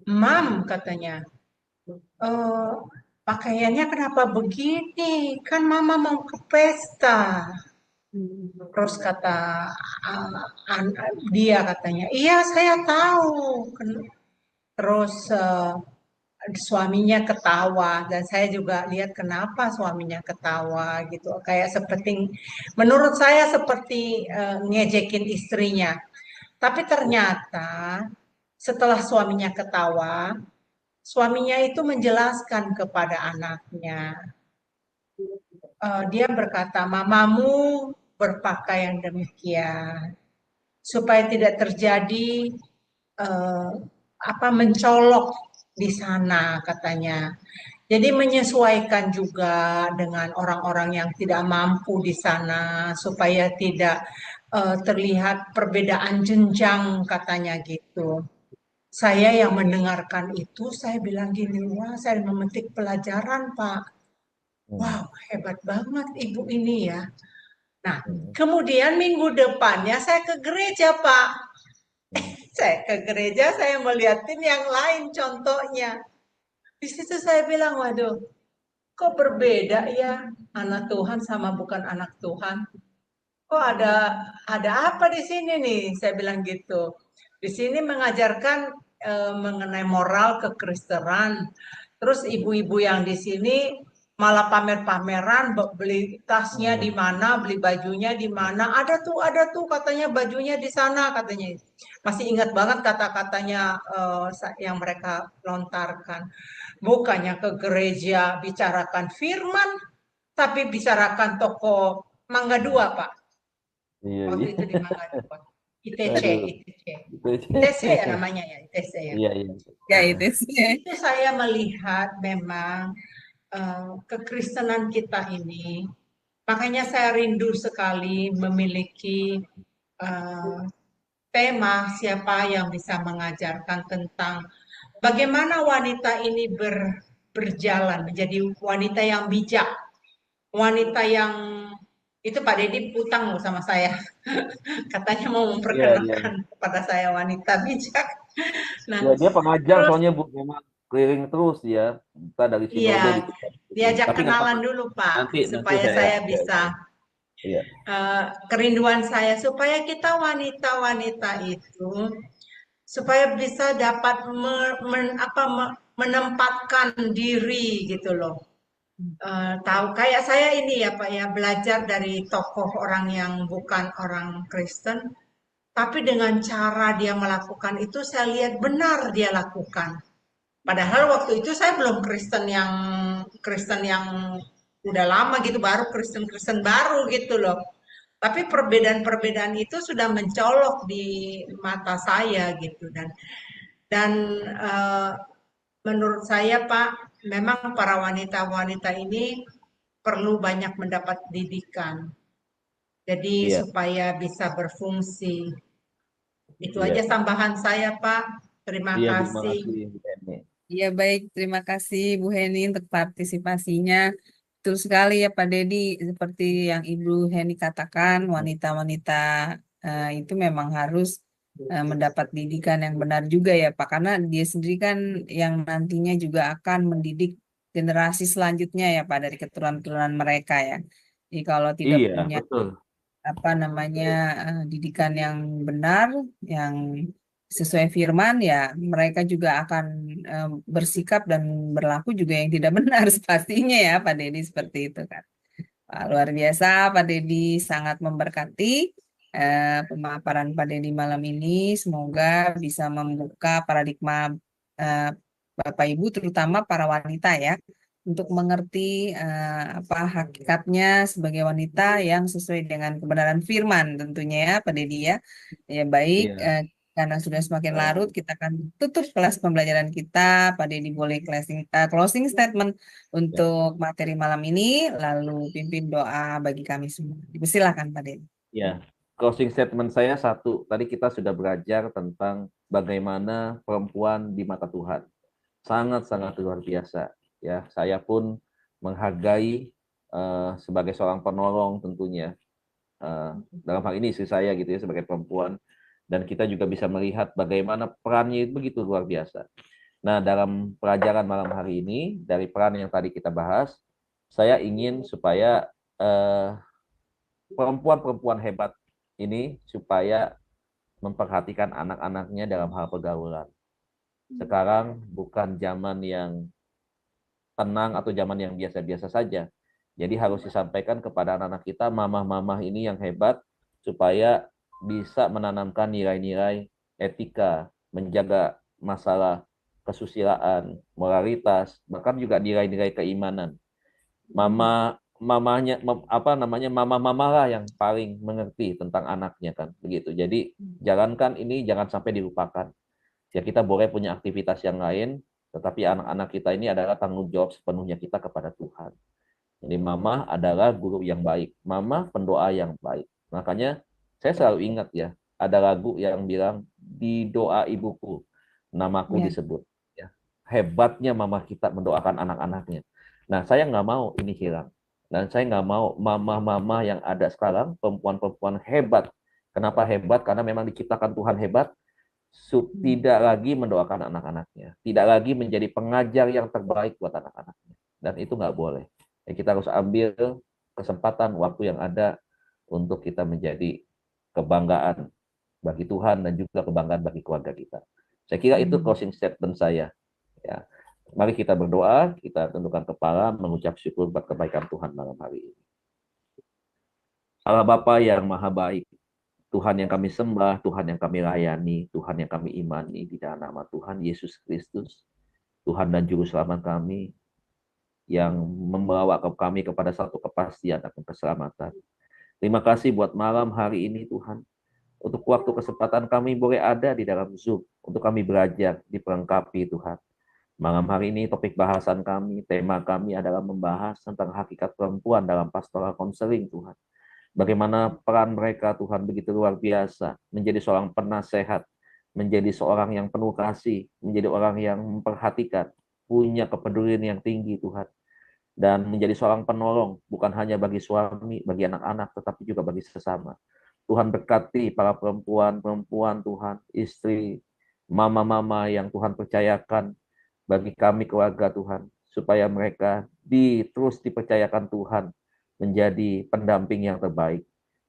Mam, katanya, pakaiannya kenapa begini? Kan mama mau ke pesta. Terus kata dia katanya, iya saya tahu. Terus suaminya ketawa dan saya juga lihat kenapa suaminya ketawa gitu. Kayak seperti, menurut saya seperti ngejekin istrinya. Tapi ternyata setelah suaminya ketawa, suaminya itu menjelaskan kepada anaknya. Dia berkata, mamamu berpakaian demikian supaya tidak terjadi mencolok di sana katanya. Jadi menyesuaikan juga dengan orang-orang yang tidak mampu di sana supaya tidak terlihat perbedaan jenjang katanya gitu. Saya yang mendengarkan itu, saya bilang gini, wah saya memetik pelajaran Pak. Wow, hebat banget ibu ini ya. Nah, kemudian minggu depannya saya ke gereja Pak. Saya ke gereja, saya melihatin yang lain contohnya. Di situ saya bilang, waduh, kok berbeda ya anak Tuhan sama bukan anak Tuhan. Kok ada apa di sini nih? Saya bilang gitu. Di sini mengajarkan mengenai moral kekristenan. Terus ibu-ibu yang di sini malah pamer-pameran, beli tasnya di mana, beli bajunya di mana. Ada tuh katanya bajunya di sana katanya. Masih ingat banget kata-katanya yang mereka lontarkan. Bukannya ke gereja bicarakan firman, tapi bicarakan toko Mangga 2, Pak. Iya, Waktu iya. itu di Mangga 2. ITC. Aduh. ITC ya namanya ya, ITC ya. Iya, iya. Ya itu sih. Itu saya melihat memang kekristenan kita ini, makanya saya rindu sekali memiliki tema siapa yang bisa mengajarkan tentang bagaimana wanita ini berjalan menjadi wanita yang bijak, wanita yang itu Pak Deddy utang loh sama saya, katanya mau Iya, iya. memperkenalkan kepada saya wanita bijak. Nah, Ya, dia pengajar terus soalnya Bu, memang keliling terus ya. Kita dari iya, sinode gitu. diajak Tapi nggak kenalan apa-apa. dulu Pak, Nanti supaya saya saya ya. bisa Iya. kerinduan saya supaya kita wanita-wanita itu supaya bisa dapat menempatkan diri gitu loh. Tahu kayak saya ini ya Pak ya, belajar dari tokoh orang yang bukan orang Kristen, tapi dengan cara dia melakukan itu saya lihat benar dia lakukan. Padahal waktu itu saya belum Kristen yang Kristen yang udah lama gitu, baru Kristen-Kristen baru gitu loh. Tapi perbedaan-perbedaan itu sudah mencolok di mata saya gitu dan eh, menurut saya Pak, memang para wanita-wanita ini perlu banyak mendapat didikan. Jadi Iya, supaya bisa berfungsi. Itu aja iya, tambahan saya Pak. Terima iya, terima kasih. kasih Bu Eni. Ya baik, terima kasih Bu Heni untuk partisipasinya. Betul sekali ya Pak Dedi, seperti yang Ibu Heni katakan, wanita-wanita itu memang harus mendapat didikan yang benar juga ya Pak, karena dia sendiri kan yang nantinya juga akan mendidik generasi selanjutnya ya Pak dari keturunan-keturunan mereka ya. Jadi kalau tidak Iya, punya betul. apa namanya didikan yang benar, yang sesuai firman ya mereka juga akan bersikap dan berlaku juga yang tidak benar pastinya ya Pak Dedi seperti itu kan. Wah, luar biasa Pak Dedi sangat memberkati pemaparan Pak Dedi malam ini. Semoga bisa membuka paradigma eh, Bapak Ibu terutama para wanita ya untuk mengerti apa hakikatnya sebagai wanita yang sesuai dengan kebenaran firman tentunya ya Pak Dedi ya. Ya baik, Iya, karena sudah semakin larut kita akan tutup kelas pembelajaran kita. Pak Dedi boleh closing statement ya. untuk materi malam ini, lalu pimpin doa bagi kami semua. Silakan Pak Dedi. Ya, closing statement saya satu. Tadi kita sudah belajar tentang bagaimana perempuan di mata Tuhan. Sangat-sangat luar biasa. Ya, saya pun menghargai sebagai seorang penolong tentunya. Dalam hal ini istri saya gitu ya sebagai perempuan, dan kita juga bisa melihat bagaimana perannya itu begitu luar biasa. Nah, dalam pelajaran malam hari ini dari peran yang tadi kita bahas, saya ingin supaya perempuan-perempuan hebat ini supaya memperhatikan anak-anaknya dalam hal pergaulan. Sekarang bukan zaman yang tenang atau zaman yang biasa-biasa saja. Jadi harus disampaikan kepada anak-anak kita, mamah-mamah ini yang hebat, supaya bisa menanamkan nilai-nilai etika, menjaga masalah kesusilaan, moralitas, bahkan juga nilai-nilai keimanan. Mama lah yang paling mengerti tentang anaknya kan begitu. Jadi jalankan ini jangan sampai dilupakan. Ya kita boleh punya aktivitas yang lain, tetapi anak-anak kita ini adalah tanggung jawab sepenuhnya kita kepada Tuhan. Jadi mama adalah guru yang baik, mama pendoa yang baik. Makanya saya selalu ingat ya, ada lagu yang bilang di doa ibuku namaku Ya. disebut. Ya. Hebatnya mama kita mendoakan anak-anaknya. Nah saya nggak mau ini hilang. Dan saya nggak mau mama-mama yang ada sekarang, perempuan-perempuan hebat. Kenapa hebat? Karena memang diciptakan Tuhan hebat, tidak lagi mendoakan anak-anaknya, tidak lagi menjadi pengajar yang terbaik buat anak-anaknya. Dan itu nggak boleh. Ya, kita harus ambil kesempatan waktu yang ada untuk kita menjadi kebanggaan bagi Tuhan dan juga kebanggaan bagi keluarga kita. Saya kira itu closing statement saya. Ya, mari kita berdoa, kita tundukkan kepala, mengucap syukur buat kebaikan Tuhan malam hari ini. Allah Bapa yang maha baik, Tuhan yang kami sembah, Tuhan yang kami layani, Tuhan yang kami imani di dalam nama Tuhan Yesus Kristus, Tuhan dan Juru Selamat kami, yang membawa kami kepada satu kepastian akan keselamatan. Terima kasih buat malam hari ini Tuhan, untuk waktu kesempatan kami boleh ada di dalam Zoom, untuk kami belajar, diperlengkapi Tuhan. Malam hari ini topik bahasan kami, tema kami adalah membahas tentang hakikat perempuan dalam pastoral konseling Tuhan. Bagaimana peran mereka Tuhan begitu luar biasa, menjadi seorang penasehat, menjadi seorang yang penuh kasih, menjadi orang yang memperhatikan, punya kepedulian yang tinggi Tuhan, dan menjadi seorang penolong, bukan hanya bagi suami, bagi anak-anak, tetapi juga bagi sesama. Tuhan berkati para perempuan-perempuan Tuhan, istri, mama-mama yang Tuhan percayakan bagi kami keluarga Tuhan, supaya mereka terus dipercayakan Tuhan menjadi pendamping yang terbaik,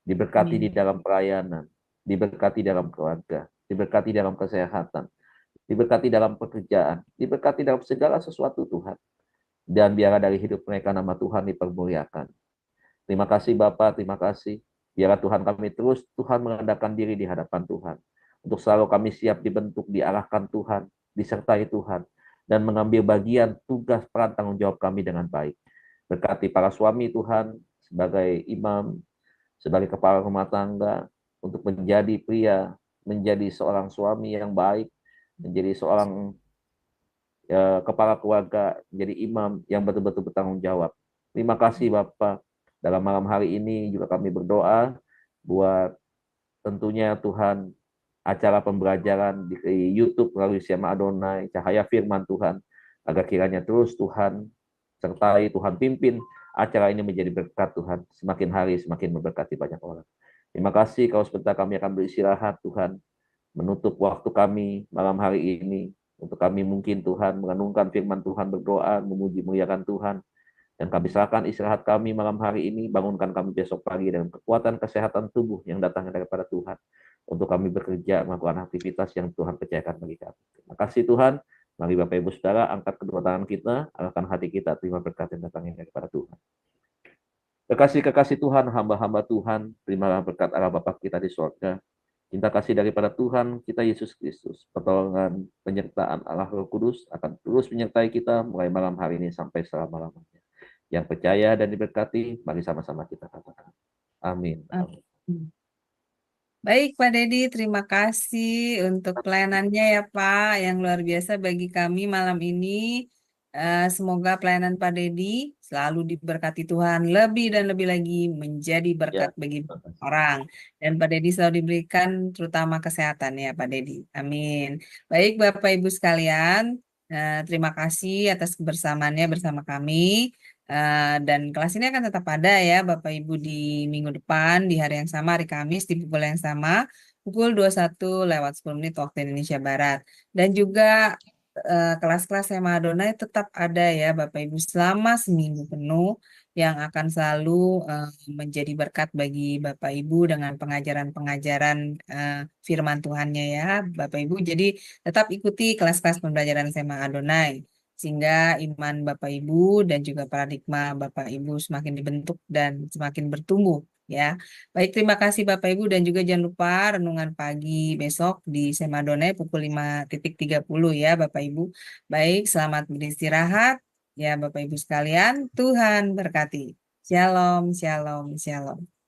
diberkati di dalam pelayanan, diberkati dalam keluarga, diberkati dalam kesehatan, diberkati dalam pekerjaan, diberkati dalam segala sesuatu Tuhan. Dan biarlah dari hidup mereka nama Tuhan dipermuliakan. Terima kasih Bapak, terima kasih. Biarlah Tuhan kami terus, Tuhan mengadakan diri di hadapan Tuhan. Untuk selalu kami siap dibentuk, diarahkan Tuhan, disertai Tuhan. dan mengambil bagian tugas peran tanggung jawab kami dengan baik. Berkati para suami Tuhan sebagai imam, sebagai kepala rumah tangga, untuk menjadi pria, menjadi seorang suami yang baik, menjadi seorang kepala keluarga, menjadi imam yang betul-betul bertanggung jawab. Terima kasih Bapak. Dalam malam hari ini juga kami berdoa buat tentunya Tuhan acara pembelajaran di YouTube melalui Siama Adonai, Cahaya Firman Tuhan, agar kiranya terus Tuhan sertai, Tuhan pimpin acara ini menjadi berkat Tuhan, semakin hari semakin memberkati banyak orang. Terima kasih, kalau sebentar kami akan beristirahat Tuhan, menutup waktu kami malam hari ini, untuk kami mungkin Tuhan merenungkan firman Tuhan, berdoa, memuji muliakan Tuhan, dan kami serahkan istirahat kami malam hari ini, bangunkan kami besok pagi dengan kekuatan kesehatan tubuh yang datangnya daripada Tuhan, untuk kami bekerja, melakukan aktivitas yang Tuhan percayakan bagi kami. Terima kasih Tuhan. Mari Bapak Ibu Saudara, angkat kedua tangan kita, arahkan hati kita, terima berkat yang datangnya daripada Tuhan. Kekasih-kekasih Tuhan, hamba-hamba Tuhan, terimalah berkat Allah Bapa kita di surga. Cinta kasih daripada Tuhan kita Yesus Kristus, pertolongan penyertaan Allah Roh Kudus akan terus menyertai kita mulai malam hari ini sampai selama-lamanya. Yang percaya dan diberkati, mari sama-sama kita katakan. Amin. Amin. Baik Pak Dedi, terima kasih untuk pelayanannya ya Pak, yang luar biasa bagi kami malam ini. Semoga pelayanan Pak Dedi selalu diberkati Tuhan lebih dan lebih lagi menjadi berkat bagi orang. Dan Pak Dedi selalu diberikan terutama kesehatan ya Pak Dedi. Amin. Baik Bapak Ibu sekalian, terima kasih atas kebersamaannya bersama kami. Dan kelas ini akan tetap ada ya Bapak Ibu di minggu depan, di hari yang sama, hari Kamis, di pukul yang sama, pukul 21:10 waktu Indonesia Barat. Dan juga kelas-kelas Sema Adonai tetap ada ya Bapak Ibu selama seminggu penuh, yang akan selalu menjadi berkat bagi Bapak Ibu dengan pengajaran-pengajaran firman Tuhannya ya Bapak Ibu. Jadi tetap ikuti kelas-kelas pembelajaran Sema Adonai, sehingga iman Bapak Ibu dan juga paradigma Bapak Ibu semakin dibentuk dan semakin bertumbuh ya. Baik, terima kasih Bapak Ibu, dan juga jangan lupa renungan pagi besok di Sema Adonai pukul 5:30 ya Bapak Ibu. Baik, selamat beristirahat ya Bapak Ibu sekalian. Tuhan berkati. Shalom, shalom, shalom.